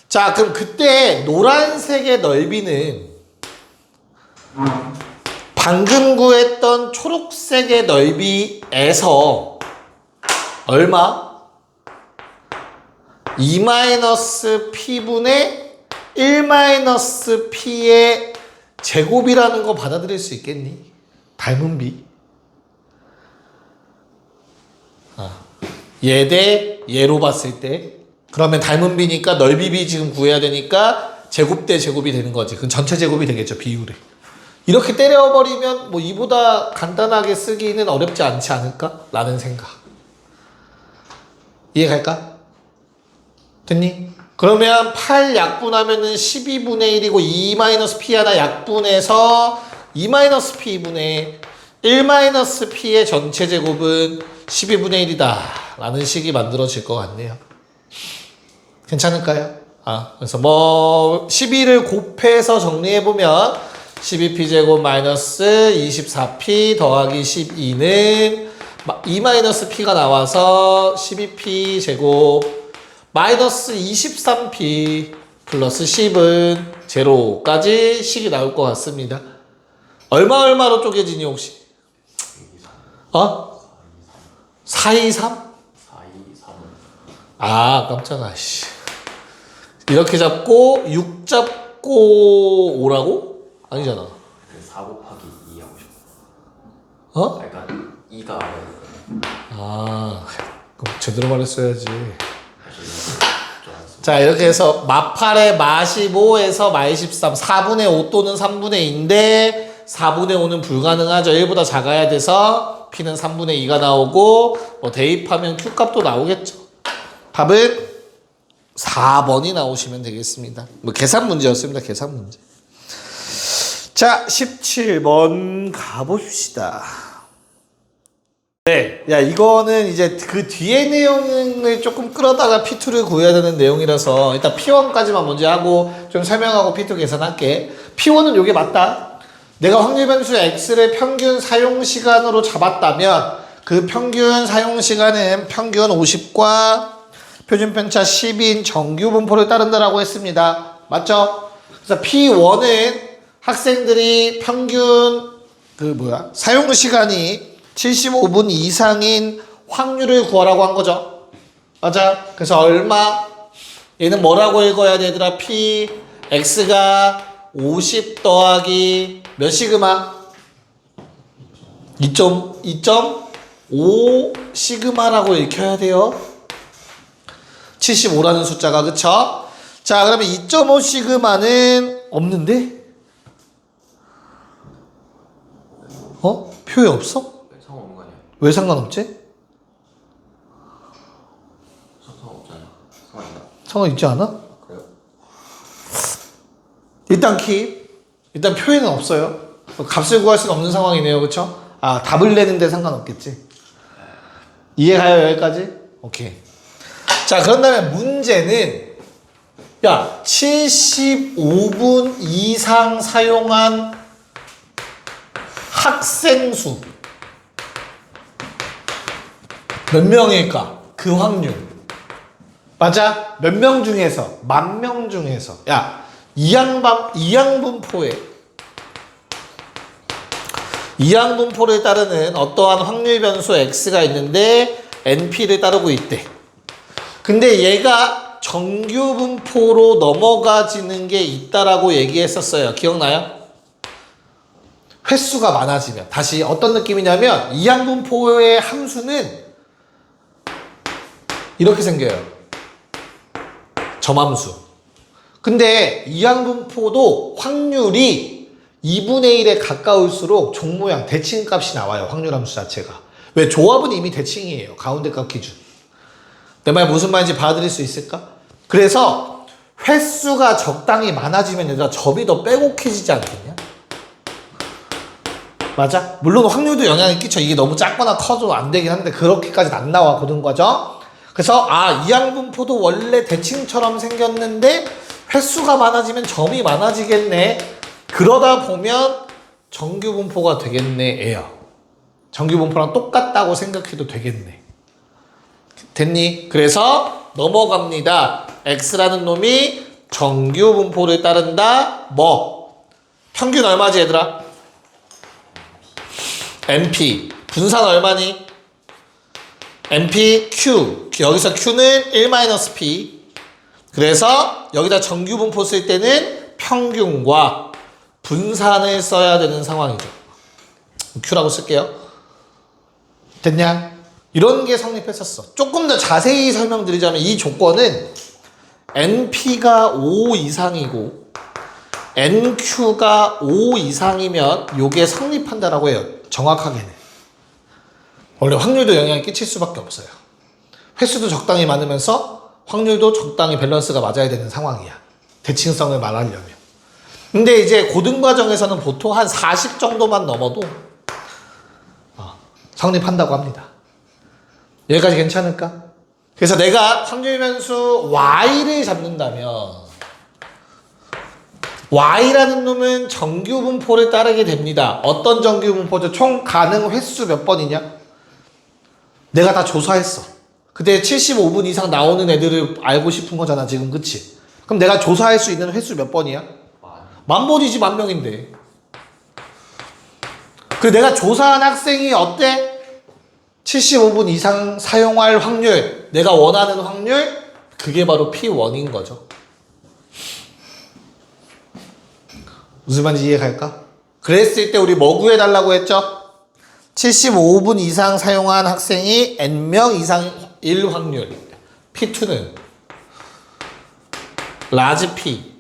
자, 그럼 그때 노란색의 넓이는 방금 구했던 초록색의 넓이에서 얼마? 2-P분의 1-P의 제곱이라는 거 받아들일 수 있겠니? 닮은 비. 얘 대 얘로 봤을 때 그러면 닮은 비니까 넓이 비 지금 구해야 되니까 제곱 대 제곱이 되는 거지. 그럼 전체 제곱이 되겠죠, 비율에. 이렇게 때려버리면 뭐 이보다 간단하게 쓰기는 어렵지 않지 않을까? 라는 생각. 이해 갈까? 됐니? 그러면 8 약분하면은 12분의 1이고 2-P 하나 약분해서 2-P분의 1-P의 전체 제곱은 12분의 1이다 라는 식이 만들어질 것 같네요. 괜찮을까요? 그래서 뭐 12를 곱해서 정리해보면 12P제곱 마이너스 24P 더하기 12는 2-P가 나와서 12P제곱 마이너스 23P 플러스 10은 제로까지 식이 나올 것 같습니다. 얼마로 쪼개지니 혹시? 423? 4, 2, 3은 깜짝아, 씨. 이렇게 잡고 6 잡고 5라고? 아니잖아. 4 곱하기 2 하고 싶어. 그러니까 2가 그럼 제대로 말했어야지. 자, 이렇게 해서 마8에 마15에서 마23 4분의 5 또는 3분의 2인데 4분의 5는 불가능하죠. 1보다 작아야 돼서 P는 3분의 2가 나오고 뭐 대입하면 Q값도 나오겠죠. 답은 4번이 나오시면 되겠습니다. 뭐 계산 문제였습니다. 계산 문제. 자, 17번 가봅시다. 네, 야 이거는 이제 그 뒤에 내용을 조금 끌어다가 P2를 구해야 되는 내용이라서 일단 P1까지만 먼저 하고 좀 설명하고 P2 계산할게. P1은 요게 맞다. 내가 확률 변수 X를 평균 사용 시간으로 잡았다면 그 평균 사용 시간은 평균 50과 표준 편차 10인 정규 분포를 따른다라고 했습니다. 맞죠? 그래서 P1은 학생들이 평균 사용 시간이 75분 이상인 확률을 구하라고 한 거죠. 맞아? 그래서 얼마? 얘는 뭐라고 읽어야 되더라? P X가 50 더하기 몇 시그마? 2.5 시그마라고 읽혀야 돼요. 75라는 숫자가, 그쵸? 자, 그러면 2.5 시그마는 없는데? 표에 없어? 상관없는 거 아니야? 왜 상관없지? 상관없잖아. 상관있나? 상관있지 않아? 그래요? 일단 일단 표에는 없어요. 값을 구할 수는 없는 상황이네요. 그쵸? 아, 답을 내는데 상관없겠지. 이해가요? 여기까지? 오케이. 자, 그런 다음에 문제는 야, 75분 이상 사용한 학생 수 몇 명일까? 그 확률. 맞아? 몇 명 중에서, 10,000명 중에서. 야, 이항분포를 따르는 어떠한 확률 변수 X가 있는데 NP를 따르고 있대. 근데 얘가 정규 분포로 넘어가지는 게 있다라고 얘기했었어요. 기억나요? 횟수가 많아지면. 다시 어떤 느낌이냐면 이항분포의 함수는 이렇게 생겨요. 점함수. 근데 이항분포도 확률이 2분의 1에 가까울수록 종모양 대칭값이 나와요. 확률함수 자체가. 왜? 조합은 이미 대칭이에요. 가운데 값 기준. 내 말 무슨 말인지 받아들일 수 있을까? 그래서 횟수가 적당히 많아지면 얘들아 접이 더 빼곡해지지 않겠냐? 맞아? 물론 확률도 영향을 끼쳐. 이게 너무 작거나 커도 안 되긴 한데 그렇게까지는 안 나와 고등과정. 그래서 이항분포도 원래 대칭처럼 생겼는데 횟수가 많아지면 점이 많아지겠네. 그러다 보면 정규분포가 되겠네 에요. 정규분포랑 똑같다고 생각해도 되겠네. 됐니? 그래서 넘어갑니다. X라는 놈이 정규분포를 따른다. 뭐? 평균 얼마지 얘들아? NP. 분산 얼마니? NP Q. 여기서 Q는 1-P. 그래서 여기다 정규분포 쓸 때는 평균과 분산을 써야 되는 상황이죠. Q라고 쓸게요. 됐냐? 이런 게 성립했었어. 조금 더 자세히 설명드리자면 이 조건은 NP가 5 이상이고 NQ가 5 이상이면 요게 성립한다라고 해요. 정확하게는. 원래 확률도 영향을 끼칠 수밖에 없어요. 횟수도 적당히 많으면서 확률도 적당히 밸런스가 맞아야 되는 상황이야. 대칭성을 말하려면. 근데 이제 고등과정에서는 보통 한 40 정도만 넘어도 성립한다고 합니다. 여기까지 괜찮을까? 그래서 내가 확률변수 Y를 잡는다면 Y라는 놈은 정규분포를 따르게 됩니다. 어떤 정규분포죠? 총 가능 횟수 몇 번이냐? 내가 다 조사했어. 그때 75분 이상 나오는 애들을 알고 싶은 거잖아 지금. 그치? 그럼 내가 조사할 수 있는 횟수 몇 번이야? 10,000번이지 10,000명인데. 그리고 내가 조사한 학생이 어때? 75분 이상 사용할 확률, 내가 원하는 확률, 그게 바로 P1인 거죠. 무슨 말인지 이해갈까? 그랬을 때 우리 뭐 구해달라고 했죠? 75분 이상 사용한 학생이 N명 이상일 확률. P2는 라지 P,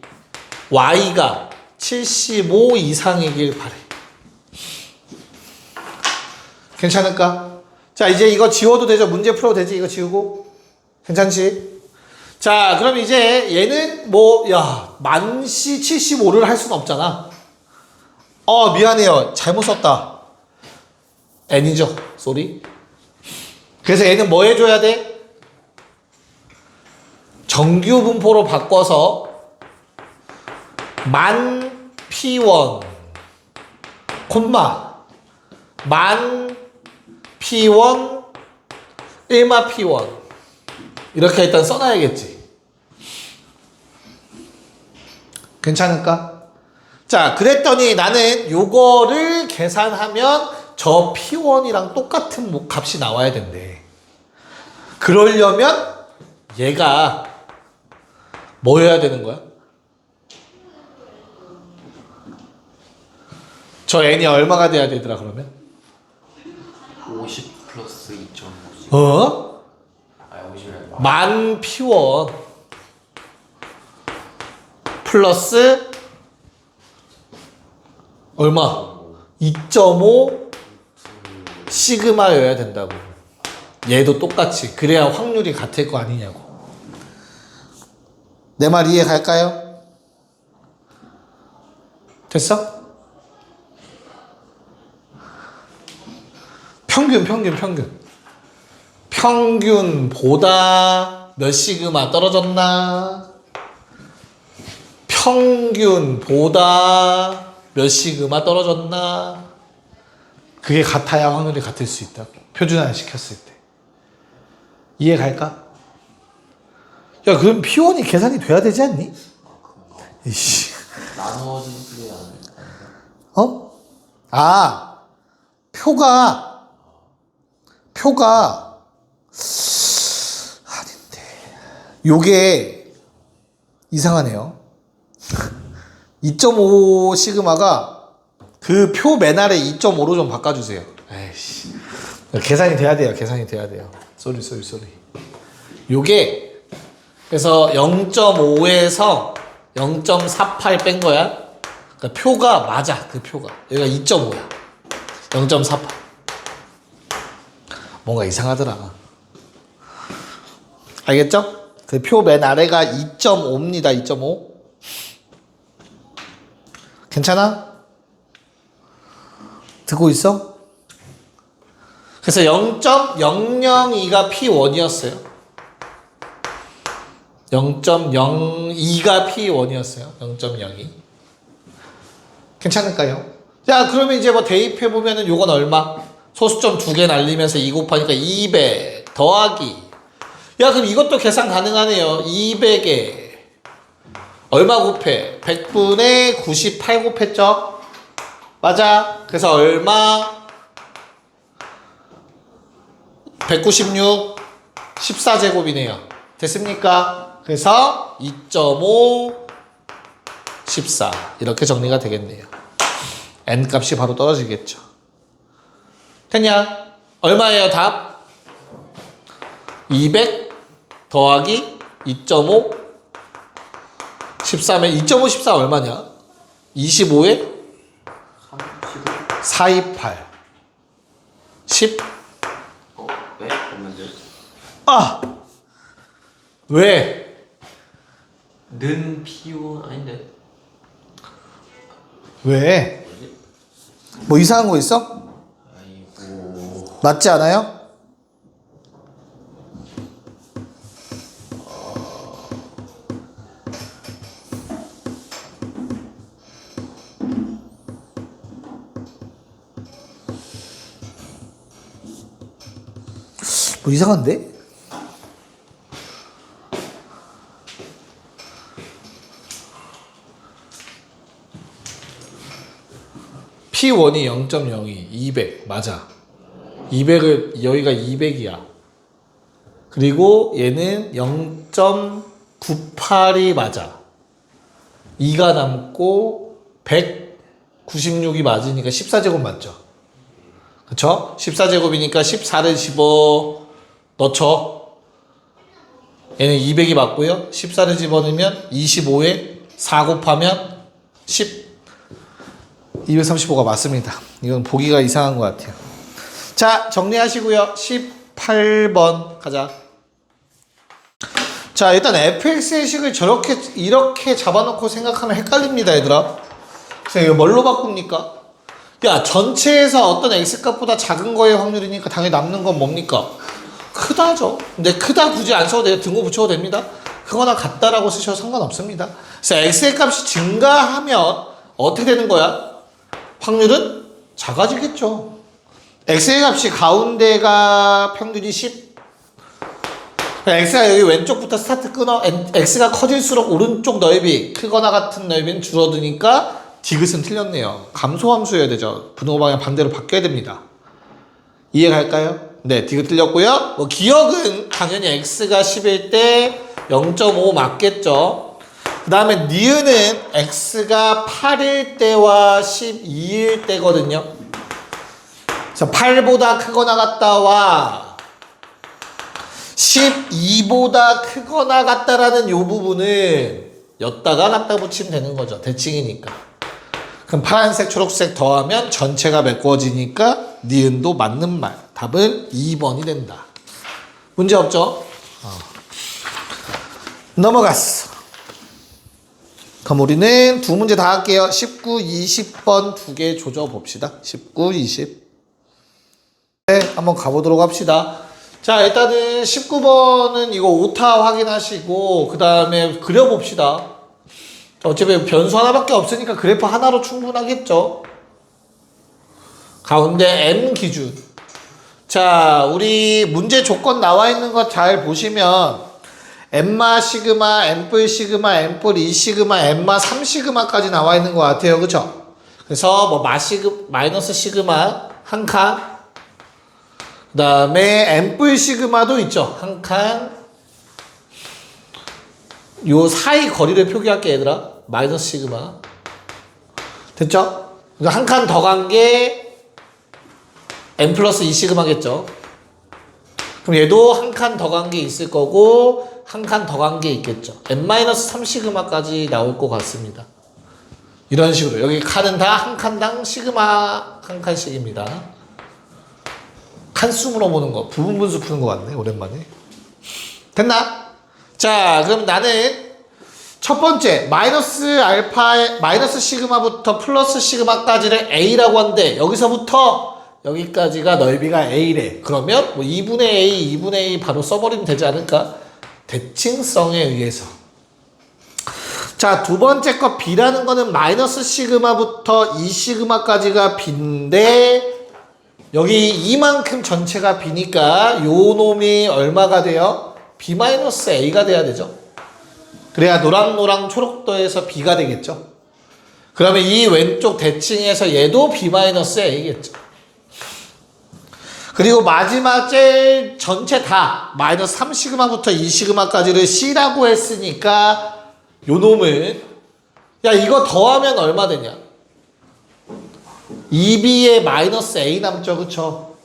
Y가 75 이상이길 바래. 괜찮을까? 자, 이제 이거 지워도 되죠? 문제 풀어도 되지? 이거 지우고? 괜찮지? 자, 그럼 이제 얘는 뭐, 야, 만시 75를 할 수는 없잖아. 미안해요. 잘못 썼다. n이죠. 쏘리. 그래서 얘는 뭐 해줘야 돼? 정규 분포로 바꿔서 만 P1, 콤마, 만 P1, 1마 P1. 이렇게 일단 써놔야겠지. 괜찮을까? 자, 그랬더니 나는 요거를 계산하면 저 P1이랑 똑같은 값이 나와야 된대. 그러려면 얘가 뭐여야 되는 거야? 저 n이 얼마가 돼야 되더라 그러면? 50 플러스 2.5씩. 50을 만 P1 플러스 얼마? 2.5 시그마여야 된다고. 얘도 똑같이. 그래야 확률이 같을 거 아니냐고. 내 말 이해 갈까요? 됐어? 평균. 평균보다 몇 시그마 떨어졌나? 평균보다 몇 시그마 떨어졌나? 그게 같아야 확률이 같을 수 있다. 표준화 시켰을 때. 이해 갈까? 야, 그럼 P1이 계산이 돼야 되지 않니? 이씨. 나누어진 플레이 아니야? 표가 아닌데. 요게 이상하네요. 2.5 시그마가 그 표 맨 아래 2.5로 좀 바꿔주세요. 에이씨. 계산이 돼야 돼요. 쏘리. 요게 그래서 0.5에서 0.48 뺀 거야. 그러니까 표가 맞아. 그 표가 여기가 2.5야. 0.48. 뭔가 이상하더라. 알겠죠? 그 표 맨 아래가 2.5입니다. 2.5. 괜찮아? 듣고 있어? 그래서 0.002가 P1이었어요. 0.02가 P1이었어요. 0.02. 괜찮을까요? 자, 그러면 이제 뭐 대입해보면은 요건 얼마? 소수점 2개 날리면서 2 곱하니까 200 더하기. 야, 그럼 이것도 계산 가능하네요. 200에 얼마 곱해? 100분의 98 곱했죠? 맞아. 그래서 얼마? 196 14제곱이네요. 됐습니까? 그래서 2.5 14 이렇게 정리가 되겠네요. n 값이 바로 떨어지겠죠. 됐냐? 얼마예요 답? 200 더하기 2.5 13에 2.5 14 얼마냐? 25에 428 10 왜? 없는데? 왜? 는 P1 아닌데? 왜? 뭐 이상한 거 있어? 아이고. 맞지 않아요? 뭐 이상한데? P1이 0.02, 200 맞아. 200을 여기가 200이야. 그리고 얘는 0.98이 맞아. 2가 남고 196이 맞으니까 14제곱 맞죠? 그쵸? 14제곱이니까 14를 집어 넣죠. 얘는 200이 맞고요. 14를 집어넣으면 25에 4 곱하면 10 235가 맞습니다. 이건 보기가 이상한 것 같아요. 자, 정리하시고요. 18번 가자. 자, 일단 fx의 식을 이렇게 잡아놓고 생각하면 헷갈립니다, 얘들아. 그래서 이거 뭘로 바꿉니까? 야, 전체에서 어떤 x값보다 작은 거의 확률이니까 당연히 남는 건 뭡니까? 크다죠. 근데 크다 굳이 안 써도 돼요. 등호 붙여도 됩니다. 크거나 같다라고 쓰셔도 상관없습니다. 그래서 x의 값이 증가하면 어떻게 되는 거야? 확률은 작아지겠죠. x의 값이 가운데가 평균이 10. x가 여기 왼쪽부터 스타트 끊어. x가 커질수록 오른쪽 넓이 크거나 같은 넓이는 줄어드니까 디귿은 틀렸네요. 감소함수여야 되죠. 분호 방향 반대로 바뀌어야 됩니다. 이해갈까요? 네, 디귿 틀렸고요. 뭐 기억은 당연히 x가 10일 때 0.5 맞겠죠. 그 다음에 니은은 x가 8일 때와 12일 때거든요. 그래서 8보다 크거나 같다와 12보다 크거나 같다라는 요 부분은 였다가 갖다 붙이면 되는 거죠. 대칭이니까. 그럼 파란색, 초록색 더하면 전체가 메꿔지니까 니은도 맞는 말. 답은 2번이 된다. 문제 없죠? 넘어갔어. 그럼 우리는 두 문제 다 할게요. 19, 20번 두 개 조져봅시다. 19, 20. 네, 한번 가보도록 합시다. 자, 일단은 19번은 이거 오타 확인하시고 그 다음에 그려봅시다. 어차피 변수 하나밖에 없으니까 그래프 하나로 충분하겠죠. 가운데 M 기준. 자, 우리 문제 조건 나와 있는 거 잘 보시면 엠마 시그마, 앰플 시그마, 앰플 2 시그마, 엠마 3 시그마까지 나와 있는 것 같아요. 그쵸? 그래서 뭐 마이너스 시그마 한 칸, 그 다음에 앰플 시그마도 있죠. 한 칸. 요 사이 거리를 표기할게, 얘들아. 마이너스 시그마. 됐죠? 한 칸 더 간 게 n 플러스 2 시그마겠죠. 그럼 얘도 한 칸 더 간 게 있을 거고 한 칸 더 간 게 있겠죠. n 마이너스 3 시그마까지 나올 것 같습니다. 이런 식으로 여기 칸은 다 한 칸당 시그마 한 칸씩입니다. 칸수 물어보는 거 부분 분수 푸는 거 같네. 오랜만에. 됐나? 자, 그럼 나는 첫 번째 마이너스 알파 마이너스 시그마부터 플러스 시그마까지를 A라고 하는데 여기서부터 여기까지가 넓이가 A래. 그러면 뭐 2분의 A, 2분의 A 바로 써버리면 되지 않을까? 대칭성에 의해서. 자, 두 번째 거 B라는 거는 마이너스 시그마부터 2 시그마까지가 B인데 여기 이만큼 전체가 B니까 요 놈이 얼마가 돼요? B 마이너스 A가 돼야 되죠. 그래야 노랑노랑 초록 더해서 B가 되겠죠. 그러면 이 왼쪽 대칭에서 얘도 B 마이너스 A겠죠. 그리고 마지막 제일 전체 다 마이너스 3 시그마부터 2 시그마까지를 C라고 했으니까 요 놈은 야 이거 더하면 얼마 되냐? 2B에 마이너스 A 남죠. 그쵸?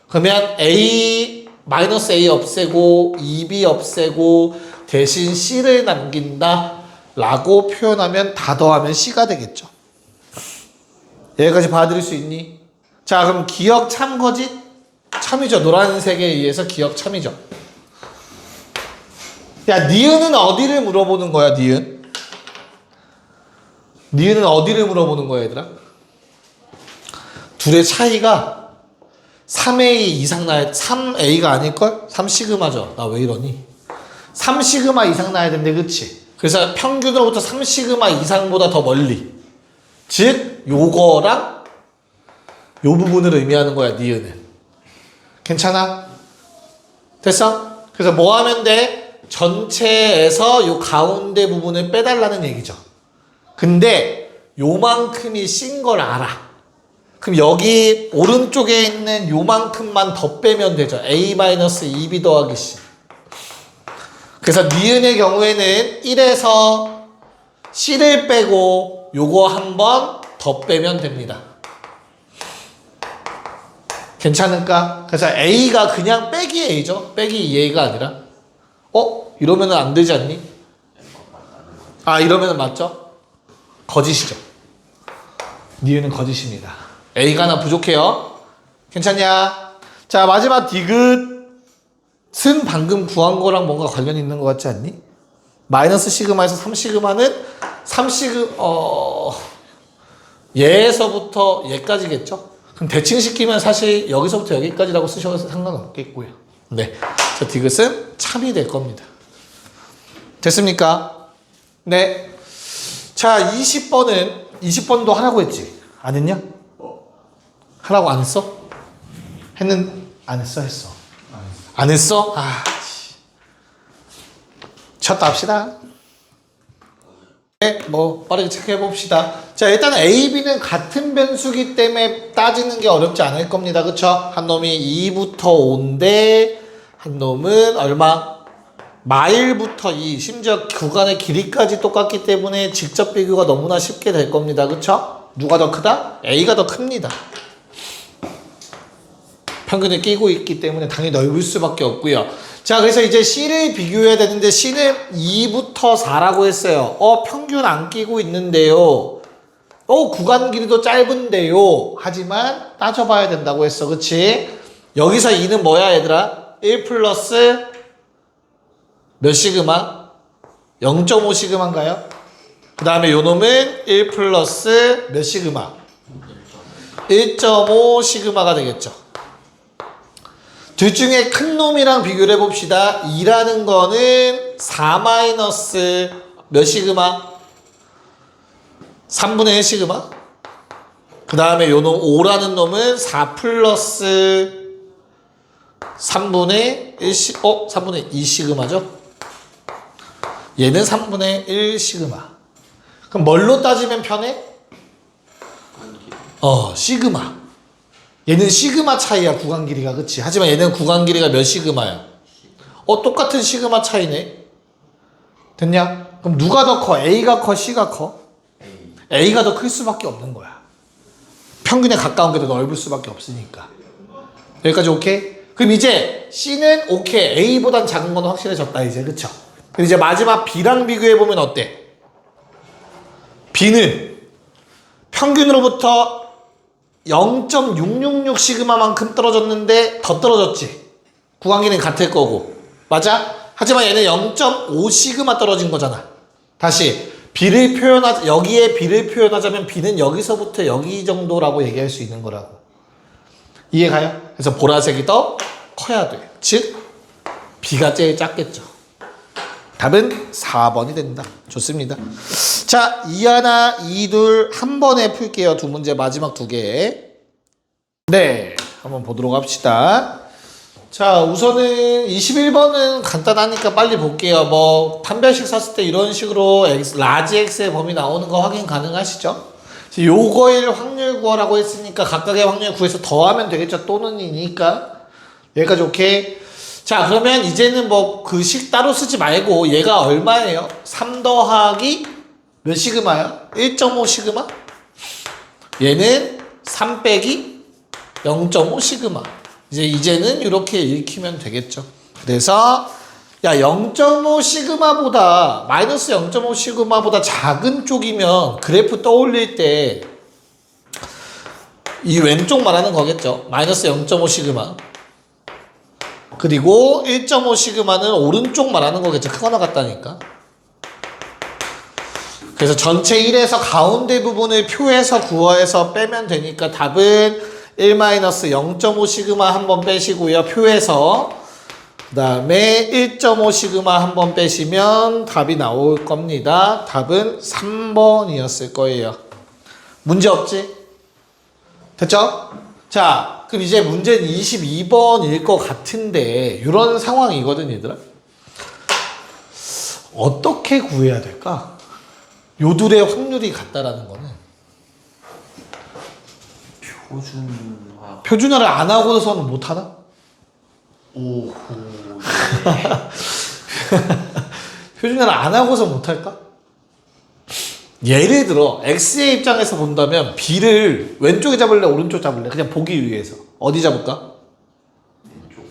그러면 A 마이너스 A 없애고 2B 없애고 대신 C를 남긴다 라고 표현하면 다 더하면 C가 되겠죠. 여기까지 봐드릴 수 있니? 자, 그럼 기억 참거짓? 참이죠. 노란색에 의해서 기억 참이죠. 야, 니은은 어디를 물어보는 거야, 니은? 니은은 어디를 물어보는 거야, 얘들아? 둘의 차이가 3A 이상 나야, 3A가 아닐걸? 3시그마죠. 나 왜 이러니? 3시그마 이상 나야 된대, 그치? 그래서 평균으로부터 3시그마 이상보다 더 멀리. 즉, 요거랑 요 부분을 의미하는 거야, 니은은. 괜찮아? 됐어? 그래서 뭐 하면 돼? 전체에서 요 가운데 부분을 빼달라는 얘기죠. 근데 요만큼이 씬 걸 알아. 그럼 여기 오른쪽에 있는 요만큼만 더 빼면 되죠. A-2B 더하기 C. 그래서 니은의 경우에는 1에서 C를 빼고 요거 한 번 더 빼면 됩니다. 괜찮을까? 그래서 A가 그냥 빼기 A죠. 빼기 2A가 아니라. 이러면은 안 되지 않니? 아, 이러면은 맞죠? 거짓이죠. 니은은 거짓입니다. A가 하나 부족해요. 괜찮냐? 자, 마지막 디귿. 방금 구한 거랑 뭔가 관련이 있는 것 같지 않니? 마이너스 시그마에서 3시그마는 얘에서부터 얘까지겠죠? 그럼 대칭시키면 사실 여기서부터 여기까지라고 쓰셔도 상관없겠고요. 네. 자, 디귿은 참이 될 겁니다. 됐습니까? 네. 자, 20번도 하라고 했지? 안 했냐? 하라고 안 했어? 안 했어? 했어. 안 했어? 쉬었다 합시다. 네, 뭐 빠르게 체크해 봅시다. 자, 일단 A, B는 같은 변수기 때문에 따지는 게 어렵지 않을 겁니다. 그쵸? 한 놈이 2부터 5인데 한 놈은 얼마? 마일부터 2, 심지어 구간의 길이까지 똑같기 때문에 직접 비교가 너무나 쉽게 될 겁니다. 그쵸? 누가 더 크다? A가 더 큽니다. 평균을 끼고 있기 때문에 당연히 넓을 수밖에 없고요. 자, 그래서 이제 C를 비교해야 되는데 C는 2부터 4라고 했어요. 평균 안 끼고 있는데요. 구간 길이도 짧은데요. 하지만 따져봐야 된다고 했어. 그치? 여기서 2는 뭐야 얘들아? 1 플러스 몇 시그마? 0.5 시그마인가요? 그 다음에 요 놈은 1 플러스 몇 시그마? 1.5 시그마가 되겠죠. 둘 중에 큰 놈이랑 비교를 해봅시다. 2라는 거는 4 마이너스 몇 시그마? 3분의 1 시그마? 그 다음에 요 놈 5라는 놈은 4 플러스 3분의 1 3분의 2 시그마죠? 얘는 3분의 1 시그마. 그럼 뭘로 따지면 편해? 시그마. 얘는 시그마 차이야, 구간 길이가. 그치? 하지만 얘는 구간 길이가 몇 시그마야? 똑같은 시그마 차이네. 됐냐? 그럼 누가 더 커? A가 커? C가 커? A가 더 클 수밖에 없는 거야. 평균에 가까운 게 더 넓을 수밖에 없으니까. 여기까지 오케이? 그럼 이제 C는 오케이. A보단 작은 건 확실해졌다, 이제. 그쵸? 그럼 이제 마지막 B랑 비교해보면 어때? B는 평균으로부터 0.666 시그마만큼 떨어졌는데 더 떨어졌지. 구간길이는 같을 거고. 맞아? 하지만 얘는 0.5 시그마 떨어진 거잖아. 다시 여기에 B를 표현하자면 B는 여기서부터 여기 정도라고 얘기할 수 있는 거라고. 이해가요? 그래서 보라색이 더 커야 돼. 즉 B가 제일 작겠죠. 답은 4번이 된다. 좋습니다. 자, 2하나, 2둘 한 번에 풀게요. 두 문제 마지막 두 개. 네, 한번 보도록 합시다. 자, 우선은 21번은 간단하니까 빨리 볼게요. 뭐 판별식 썼을 때 이런 식으로 라지 X의 범위 나오는 거 확인 가능하시죠? 요거일 확률 구하라고 했으니까 각각의 확률 구해서 더하면 되겠죠. 또는이니까. 여기까지 오케이. 자, 그러면 이제는 뭐 그 식 따로 쓰지 말고 얘가 얼마예요? 3 더하기 몇 시그마야? 1.5 시그마? 얘는 3 빼기 0.5 시그마. 이제는 이렇게 읽히면 되겠죠. 그래서 야, 0.5 시그마보다 마이너스 0.5 시그마보다 작은 쪽이면 그래프 떠올릴 때 이 왼쪽 말하는 거겠죠. 마이너스 0.5 시그마. 그리고 1.5 시그마는 오른쪽 말하는 거겠죠. 크거나 같다니까. 그래서 전체 1에서 가운데 부분을 표에서 구해서 빼면 되니까 답은 1-0.5 시그마 한번 빼시고요. 표에서. 그 다음에 1.5 시그마 한번 빼시면 답이 나올 겁니다. 답은 3번이었을 거예요. 문제 없지? 됐죠? 자, 그럼 이제 문제는 22번일 것 같은데 이런 상황이거든, 얘들아. 어떻게 구해야 될까? 요 둘의 확률이 같다라는 거는 표준화를 안 하고서는 못하나? 오호. 표준화를 안 하고서 못할까? 예를 들어 X의 입장에서 본다면 B를 왼쪽에 잡을래? 오른쪽 잡을래? 그냥 보기 위해서 어디 잡을까?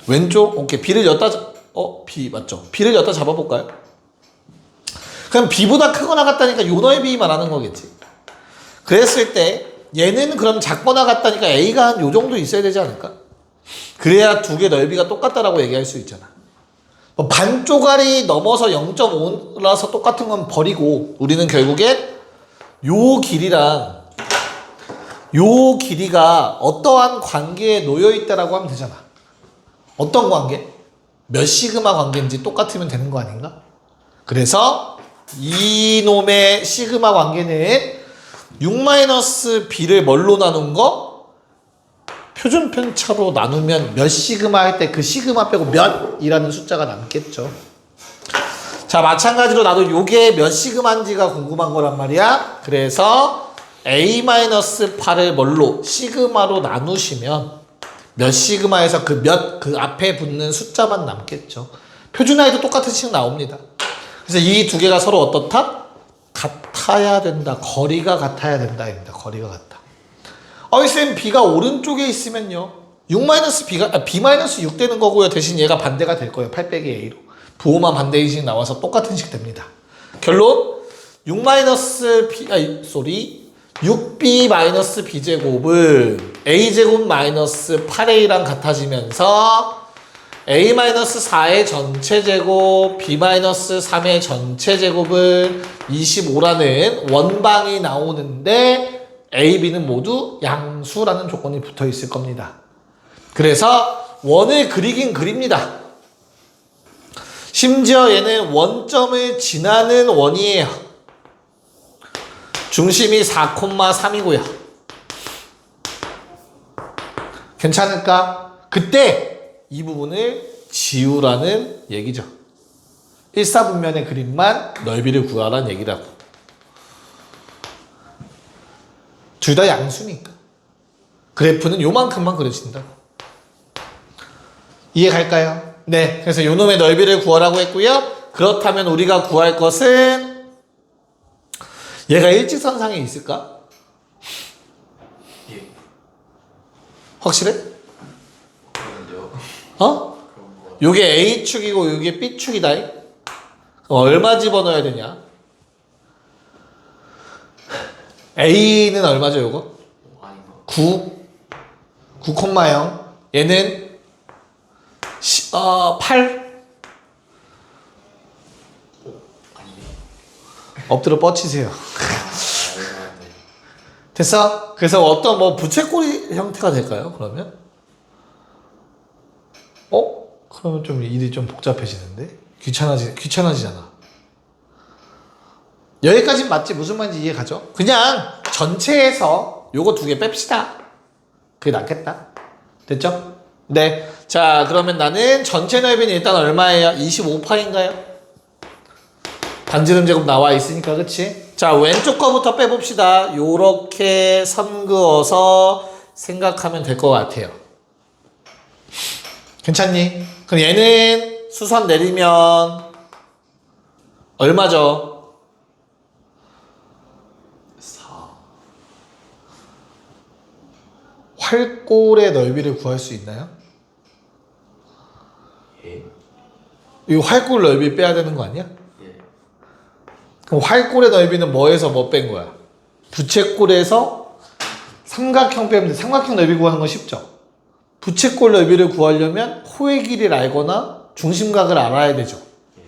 왼쪽? 오케이. B를 여기다 B 맞죠? B를 여기다 잡아볼까요? 그럼 B보다 크거나 같다니까 요 넓이 말하는 거겠지. 그랬을 때 얘는 그럼 작거나 같다니까 A가 한 요 정도 있어야 되지 않을까? 그래야 두 개 넓이가 똑같다라고 얘기할 수 있잖아. 반 쪼가리 넘어서 0.5라서 똑같은 건 버리고 우리는 결국엔 요 길이랑 요 길이가 어떠한 관계에 놓여 있다라고 하면 되잖아. 어떤 관계? 몇 시그마 관계인지 똑같으면 되는 거 아닌가? 그래서 이놈의 시그마 관계는 6-b를 뭘로 나눈 거? 표준편차로 나누면 몇 시그마 할 때 그 시그마 빼고 몇이라는 숫자가 남겠죠. 자, 마찬가지로 나도 요게 몇 시그마인지가 궁금한 거란 말이야. 그래서 A-8을 뭘로? 시그마로 나누시면 몇 시그마에서 그 앞에 붙는 숫자만 남겠죠. 표준화에도 똑같은 식 나옵니다. 그래서 이 두 개가 서로 어떻다? 같아야 된다. 거리가 같아야 된다입니다. 거리가 같다. 쌤, B가 오른쪽에 있으면요. 6-B가, B-6 되는 거고요. 대신 얘가 반대가 될 거예요. 8 빼기 A로. 부호만 반대식 나와서 똑같은 식 됩니다. 결론, 6B-B제곱은 A제곱 마이너스 8A랑 같아지면서 A-4의 전체 제곱, B-3의 전체 제곱은 25라는 원방이 나오는데 A, B는 모두 양수라는 조건이 붙어 있을 겁니다. 그래서 원을 그리긴 그립니다. 심지어 얘는 원점을 지나는 원이에요. 중심이 4,3이고요. 괜찮을까? 그때 이 부분을 지우라는 얘기죠. 일사분면의 그림만 넓이를 구하라는 얘기라고. 둘 다 양수니까. 그래프는 요만큼만 그려진다고. 이해 갈까요? 네. 그래서 요놈의 넓이를 구하라고 했고요. 그렇다면 우리가 구할 것은 얘가 일직선상에 있을까? 예. 확실해? 그런데요. 어? 요게 A축이고 요게 B축이다. 얼마 집어넣어야 되냐? A는 얼마죠, 요거? 아닌가? 9,0. 얘는 8. 아니네. 엎드려 뻗치세요. 네. 됐어? 그래서 어떤 부채꼴 형태가 될까요, 그러면? 그러면 좀 일이 좀 복잡해지는데? 귀찮아지잖아. 여기까진 맞지? 무슨 말인지 이해 가죠? 그냥 전체에서 요거 두 개 뺍시다. 그게 낫겠다. 됐죠? 네. 자, 그러면 나는 전체 넓이는 일단 얼마예요? 25파인가요? 반지름 제곱 나와 있으니까, 그치? 자, 왼쪽 거부터 빼봅시다. 요렇게 선 그어서 생각하면 될 것 같아요. 괜찮니? 그럼 얘는 수선 내리면 얼마죠? 4. 활골의 넓이를 구할 수 있나요? 예. 이 활골 넓이 빼야 되는 거 아니야? 예. 그럼 활골의 넓이는 뭐에서 뭐 뺀 거야? 부채꼴에서 삼각형 빼면 돼. 삼각형 넓이 구하는 건 쉽죠? 부채꼴 넓이를 구하려면 호의 길이를 알거나 중심각을 알아야 되죠. 예.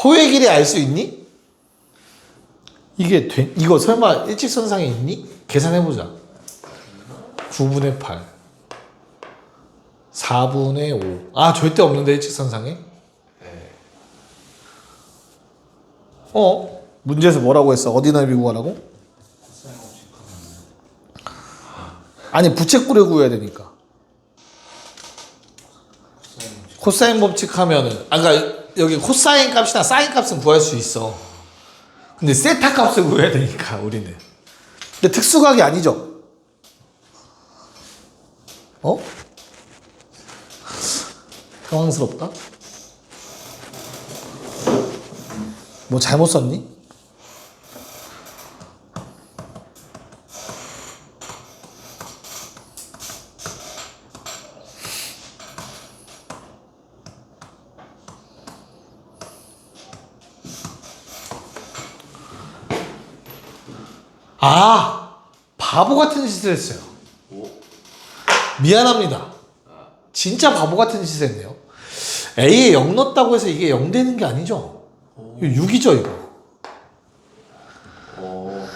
호의 길이 알 수 있니? 이거 설마 일직선상에 있니? 계산해보자. 9분의 8 4분의 5 절대 없는데 일직선상에? 예. 문제에서 뭐라고 했어? 어디 넓이 구하라고? 아니 부채꼴을 구해야 되니까. 코사인 법칙 하면은 그러니까 여기 코사인 값이나 사인 값은 구할 수 있어. 근데 세타 값을 구해야 되니까 우리는. 근데 특수각이 아니죠. 당황스럽다. 뭐 잘못 썼니? 바보 같은 짓을 했어요. 오. 미안합니다. 진짜 바보 같은 짓을 했네요. A에 0 넣었다고 해서 이게 0 되는 게 아니죠. 이거 6이죠, 이거. 오.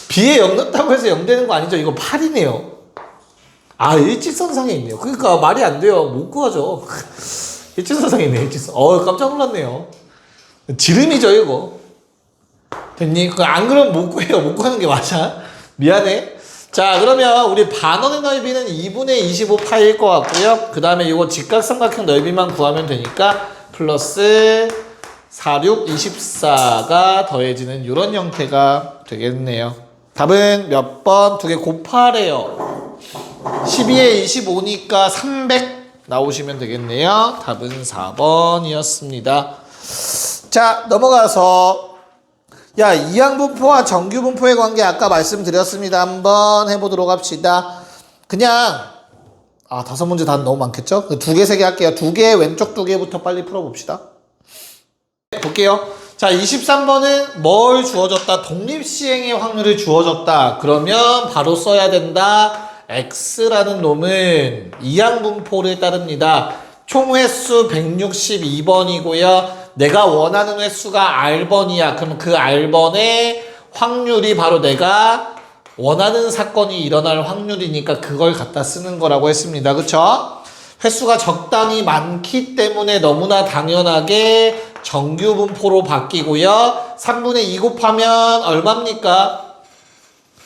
B에 0 넣었다고 해서 0 되는 거 아니죠. 이거 8이네요. 아, 일직선상에 있네요. 그러니까 말이 안 돼요. 못 구하죠. 일직선상에 있네, 일직선. 깜짝 놀랐네요. 지름이죠, 이거. 됐니? 안 그러면 못 구해요. 못 구하는 게 맞아. 미안해. 자, 그러면 우리 반원의 넓이는 2분의 25파일 것 같고요. 그 다음에 이거 직각삼각형 넓이만 구하면 되니까 플러스 4, 6, 24가 더해지는 이런 형태가 되겠네요. 답은 몇 번? 두 개 곱하래요. 12에 25니까 300 나오시면 되겠네요. 답은 4번이었습니다. 자, 넘어가서 야, 이항분포와 정규분포의 관계 아까 말씀드렸습니다. 한번 해보도록 합시다. 그냥 5문제 다 너무 많겠죠? 2개, 3개 할게요. 2개, 왼쪽 2개부터 빨리 풀어봅시다. 볼게요. 자, 23번은 뭘 주어졌다? 독립시행의 확률이 주어졌다. 그러면 바로 써야 된다. X라는 놈은 이항분포를 따릅니다. 총 횟수 162번이고요. 내가 원하는 횟수가 R번이야. 그럼 그 R번의 확률이 바로 내가 원하는 사건이 일어날 확률이니까 그걸 갖다 쓰는 거라고 했습니다. 그쵸? 횟수가 적당히 많기 때문에 너무나 당연하게 정규분포로 바뀌고요. 3분의 2 곱하면 얼마입니까?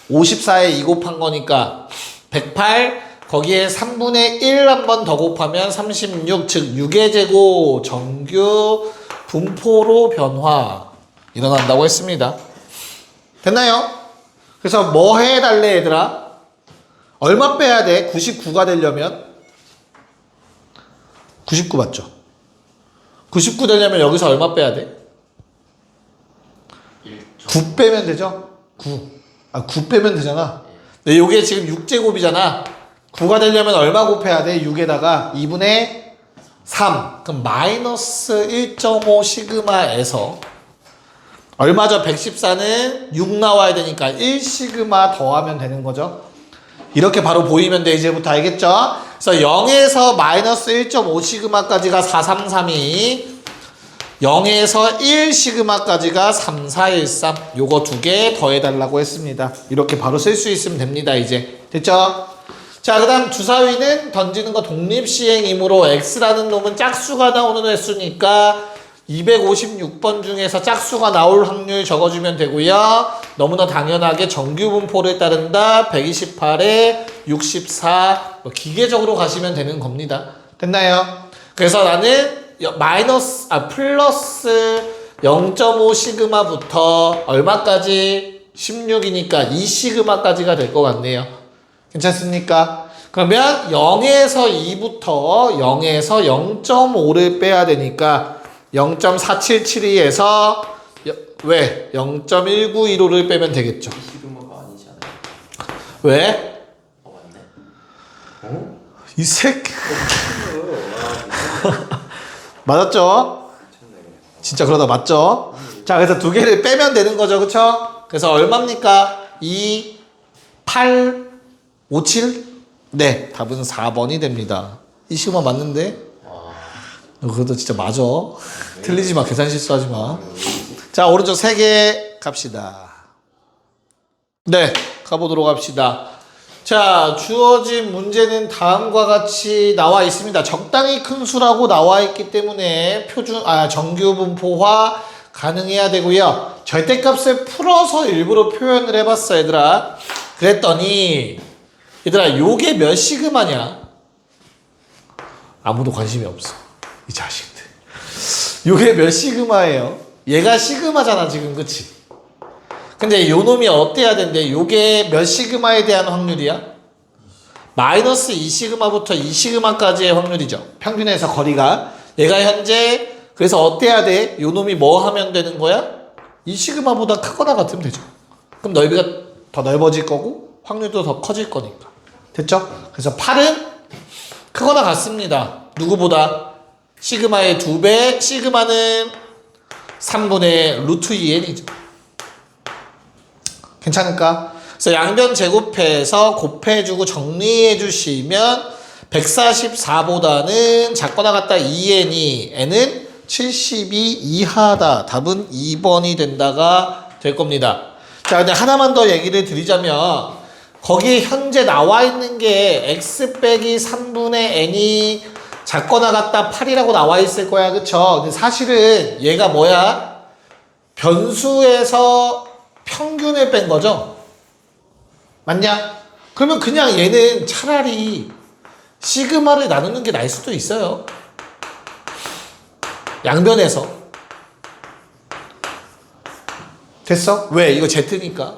54에 2 곱한 거니까 108. 거기에 3분의 1 한 번 더 곱하면 36, 즉 6의 제곱 정규 분포로 변화 일어난다고 했습니다. 됐나요? 그래서 뭐 해달래 얘들아? 얼마 빼야 돼? 99가 되려면? 99 맞죠? 99 되려면 여기서 얼마 빼야 돼? 9 빼면 되죠? 9. 9 빼면 되잖아. 네, 요게 지금 6제곱이잖아. 9가 되려면 얼마 곱해야 돼? 6에다가 2분의 3. 그럼 마이너스 1.5 시그마에서 얼마죠? 114는 6 나와야 되니까 1 시그마 더하면 되는 거죠. 이렇게 바로 보이면 돼. 이제부터 알겠죠? 그래서 0에서 마이너스 1.5 시그마까지가 4332. 0에서 1 시그마까지가 3413. 요거 2개 더해달라고 했습니다. 이렇게 바로 쓸 수 있으면 됩니다. 이제 됐죠? 자, 그 다음 주사위는 던지는 거 독립시행이므로 X라는 놈은 짝수가 나오는 횟수니까 256번 중에서 짝수가 나올 확률 적어주면 되고요. 너무나 당연하게 정규분포를 따른다. 128에 64. 기계적으로 가시면 되는 겁니다. 됐나요? 그래서 나는 플러스 0.5 시그마부터 얼마까지? 16이니까 2 시그마까지가 될 것 같네요. 괜찮습니까? 그러면 0에서 2부터 0에서 0.5를 빼야 되니까 0.4772에서 왜? 0.1915를 빼면 되겠죠. 시그마가 아니지 않아요? 왜? 맞네? 이 새끼 맞았죠? 진짜 그러다 맞죠? 자, 그래서 2개를 빼면 되는 거죠. 그쵸? 그래서 얼마입니까? 2, 8, 5, 7? 네, 답은 4번이 됩니다. 이 시그마 맞는데? 그것도 진짜 맞아. 틀리지 마. 계산 실수하지 마. 자, 오른쪽 3개 갑시다. 네, 가보도록 합시다. 자, 주어진 문제는 다음과 같이 나와 있습니다. 적당히 큰 수라고 나와 있기 때문에 정규분포화 가능해야 되고요. 절대값을 풀어서 일부러 표현을 해봤어, 얘들아. 그랬더니 얘들아, 요게 몇 시그마냐? 아무도 관심이 없어. 이 자식들. 요게 몇 시그마예요? 얘가 시그마잖아, 지금. 그치? 근데 요 놈이 어때야 된대? 요게 몇 시그마에 대한 확률이야? 마이너스 2 시그마부터 2 시그마까지의 확률이죠. 평균에서 거리가. 얘가 현재 그래서 어때야 돼? 요 놈이 뭐 하면 되는 거야? 2 시그마보다 크거나 같으면 되죠. 그럼 넓이가 더 넓어질 거고 확률도 더 커질 거니까. 됐죠? 그래서 8은 크거나 같습니다. 누구보다? 시그마의 2배, 시그마는 3분의 루트 2n이죠. 괜찮을까? 그래서 양변 제곱해서 곱해주고 정리해주시면 144보다는 작거나 같다 2n이 n은 72 이하다. 답은 2번이 된다가 될 겁니다. 자, 근데 하나만 더 얘기를 드리자면 거기에 현재 나와 있는 게 x 빼기 3분의 n이 작거나 같다 8이라고 나와 있을 거야. 그쵸? 근데 사실은 얘가 뭐야? 변수에서 평균을 뺀 거죠? 맞냐? 그러면 그냥 얘는 차라리 시그마를 나누는 게 나을 수도 있어요. 양변에서. 됐어? 왜? 이거 Z니까.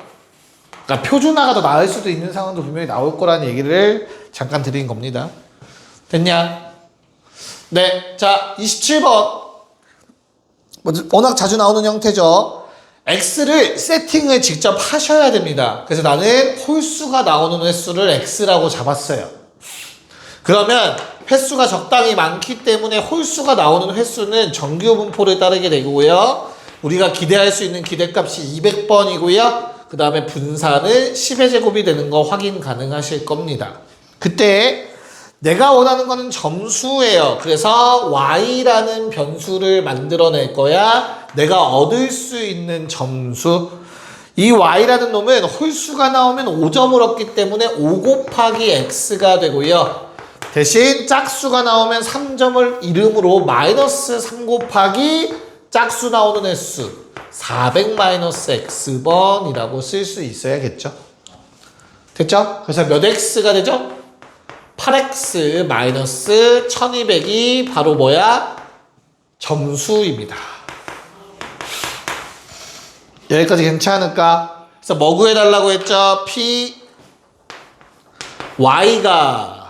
그러니까 표준화가 더 나을 수도 있는 상황도 분명히 나올 거라는 얘기를 잠깐 드린 겁니다. 됐냐? 네. 자, 27번. 워낙 자주 나오는 형태죠. X를 세팅을 직접 하셔야 됩니다. 그래서 나는 홀수가 나오는 횟수를 X라고 잡았어요. 그러면 횟수가 적당히 많기 때문에 홀수가 나오는 횟수는 정규 분포를 따르게 되고요. 우리가 기대할 수 있는 기대값이 200번이고요. 그 다음에 분산은 10의 제곱이 되는 거 확인 가능하실 겁니다. 그때 내가 원하는 거는 점수예요. 그래서 y라는 변수를 만들어낼 거야. 내가 얻을 수 있는 점수. 이 y라는 놈은 홀수가 나오면 5점을 얻기 때문에 5 곱하기 x가 되고요. 대신 짝수가 나오면 3점을 이름으로 마이너스 3 곱하기 짝수 나오는 횟수 400 마이너스 x번이라고 쓸 수 있어야겠죠. 됐죠? 그래서 몇 x가 되죠? 8x 마이너스 1200이 바로 뭐야? 점수입니다. 여기까지 괜찮을까? 그래서 뭐 구해달라고 했죠? p y가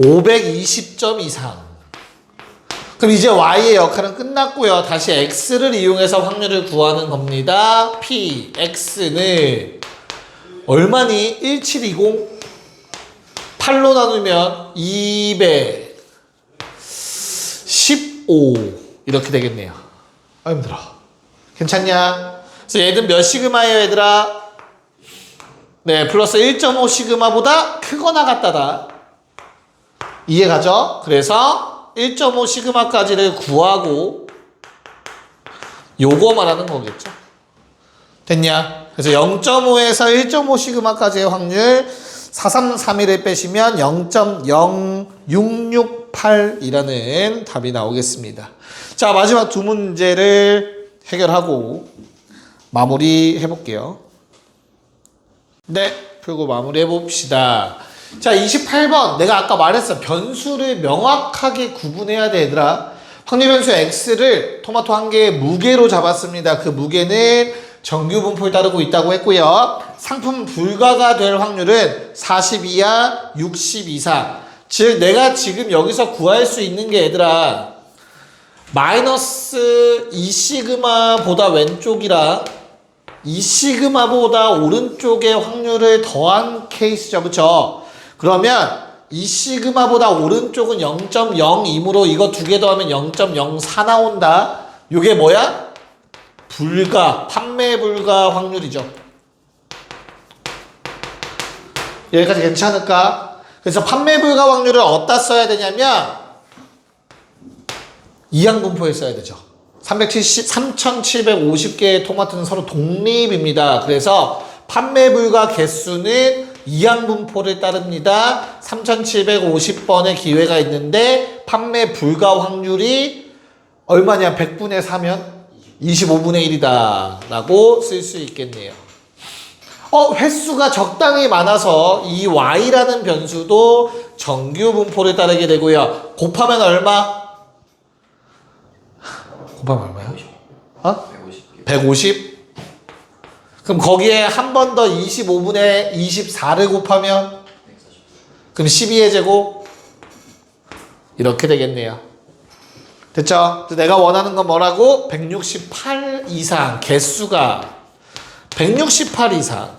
520점 이상. 그럼 이제 y의 역할은 끝났고요. 다시 x를 이용해서 확률을 구하는 겁니다. p, x는 얼마니? 1720? 8로 나누면 215 이렇게 되겠네요. 아, 힘들어. 괜찮냐? 그래서 얘는 몇 시그마예요, 얘들아? 네, 플러스 1.5 시그마보다 크거나 같다다. 이해가죠? 그래서 1.5 시그마까지를 구하고 요거 말하는 거겠죠? 됐냐? 그래서 0.5에서 1.5 시그마까지의 확률 4331을 빼시면 0.0668이라는 답이 나오겠습니다. 자, 마지막 두 문제를 해결하고 마무리 해볼게요. 네, 풀고 마무리 해봅시다. 자, 28번. 내가 아까 말했어. 변수를 명확하게 구분해야 돼, 얘들아. 확률 변수 x를 토마토 한 개의 무게로 잡았습니다. 그 무게는 정규 분포를 따르고 있다고 했고요. 상품 불가가 될 확률은 40 이하, 60 이상. 즉 내가 지금 여기서 구할 수 있는 게 얘들아 마이너스 2시그마보다 왼쪽이랑 2시그마보다 오른쪽의 확률을 더한 케이스죠. 그쵸? 그러면 2시그마보다 오른쪽은 0.02이므로 이거 두 개 더하면 0.04 나온다. 이게 뭐야? 불가, 판매 불가 확률이죠. 여기까지 괜찮을까? 그래서 판매 불가 확률을 어디다 써야 되냐면 이항분포에 써야 되죠. 3750개의 토마토는 서로 독립입니다. 그래서 판매 불가 개수는 이항분포를 따릅니다. 3750번의 기회가 있는데 판매 불가 확률이 얼마냐? 100분의 4면 25분의 1이다 라고 쓸 수 있겠네요. 횟수가 적당히 많아서 이 y라는 변수도 정규 분포를 따르게 되고요. 곱하면 얼마? 곱하면 얼마야? 150? 그럼 거기에 한 번 더 25분의 24를 곱하면 그럼 12의 제곱 이렇게 되겠네요. 됐죠? 내가 원하는 건 뭐라고? 168 이상 개수가 168 이상.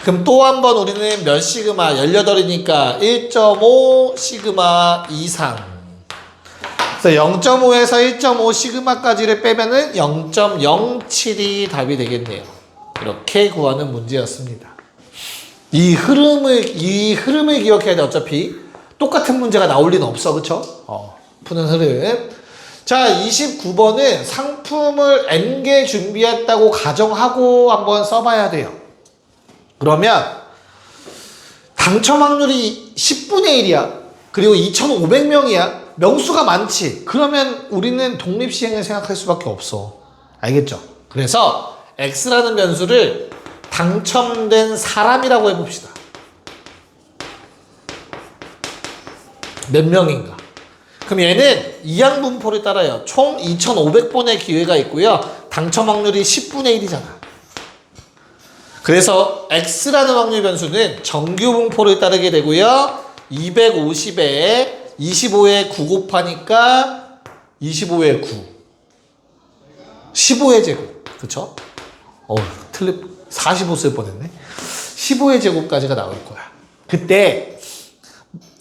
그럼 또 한 번 우리는 몇 시그마? 18이니까 1.5 시그마 이상. 그래서 0.5에서 1.5 시그마까지를 빼면은 0.07이 답이 되겠네요. 이렇게 구하는 문제였습니다. 이 흐름을 기억해야 돼. 어차피 똑같은 문제가 나올 리는 없어. 그쵸? 푸는 흐름. 자, 29번은 상품을 N개 준비했다고 가정하고 한번 써봐야 돼요. 그러면 당첨 확률이 10분의 1이야. 그리고 2,500명이야. 명수가 많지. 그러면 우리는 독립시행을 생각할 수밖에 없어. 알겠죠? 그래서 X라는 변수를 당첨된 사람이라고 해봅시다. 몇 명인가? 그럼 얘는 이항분포를 따라요. 총 2,500번의 기회가 있고요. 당첨 확률이 10분의 1이잖아. 그래서 X라는 확률 변수는 정규 분포를 따르게 되고요. 250에 25에 9 곱하니까 25에 9. 15의 제곱. 그쵸? 틀립 45 쓸 뻔했네. 15의 제곱까지가 나올 거야. 그때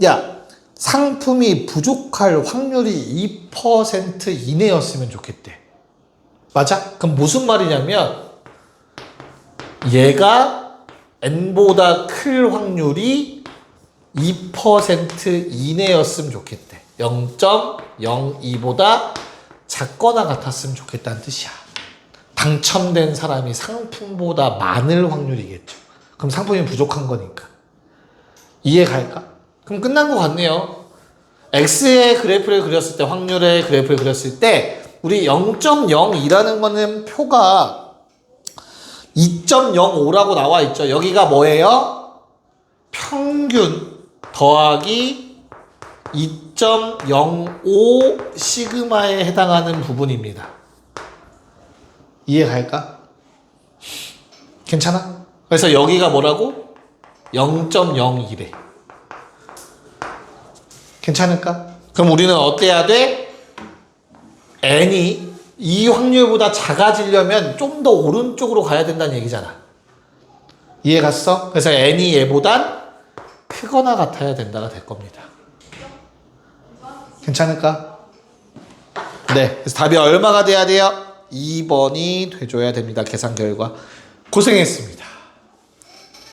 야, 상품이 부족할 확률이 2% 이내였으면 좋겠대. 맞아? 그럼 무슨 말이냐면 얘가 n보다 클 확률이 2% 이내였으면 좋겠대. 0.02보다 작거나 같았으면 좋겠다는 뜻이야. 당첨된 사람이 상품보다 많을 확률이겠죠. 그럼 상품이 부족한 거니까. 이해 갈까? 그럼 끝난 것 같네요. X의 그래프를 그렸을 때, 확률의 그래프를 그렸을 때 우리 0.02라는 거는 표가 2.05라고 나와 있죠. 여기가 뭐예요? 평균 더하기 2.05 시그마에 해당하는 부분입니다. 이해 갈까? 괜찮아? 그래서 여기가 뭐라고? 0.01래. 괜찮을까? 그럼 우리는 어때야 돼? n이 이 확률보다 작아지려면 좀 더 오른쪽으로 가야 된다는 얘기잖아. 이해 갔어? 그래서 n이 얘보단 크거나 같아야 된다가 될 겁니다. 괜찮을까? 네. 그래서 답이 얼마가 돼야 돼요? 2번이 돼줘야 됩니다. 계산 결과. 고생했습니다.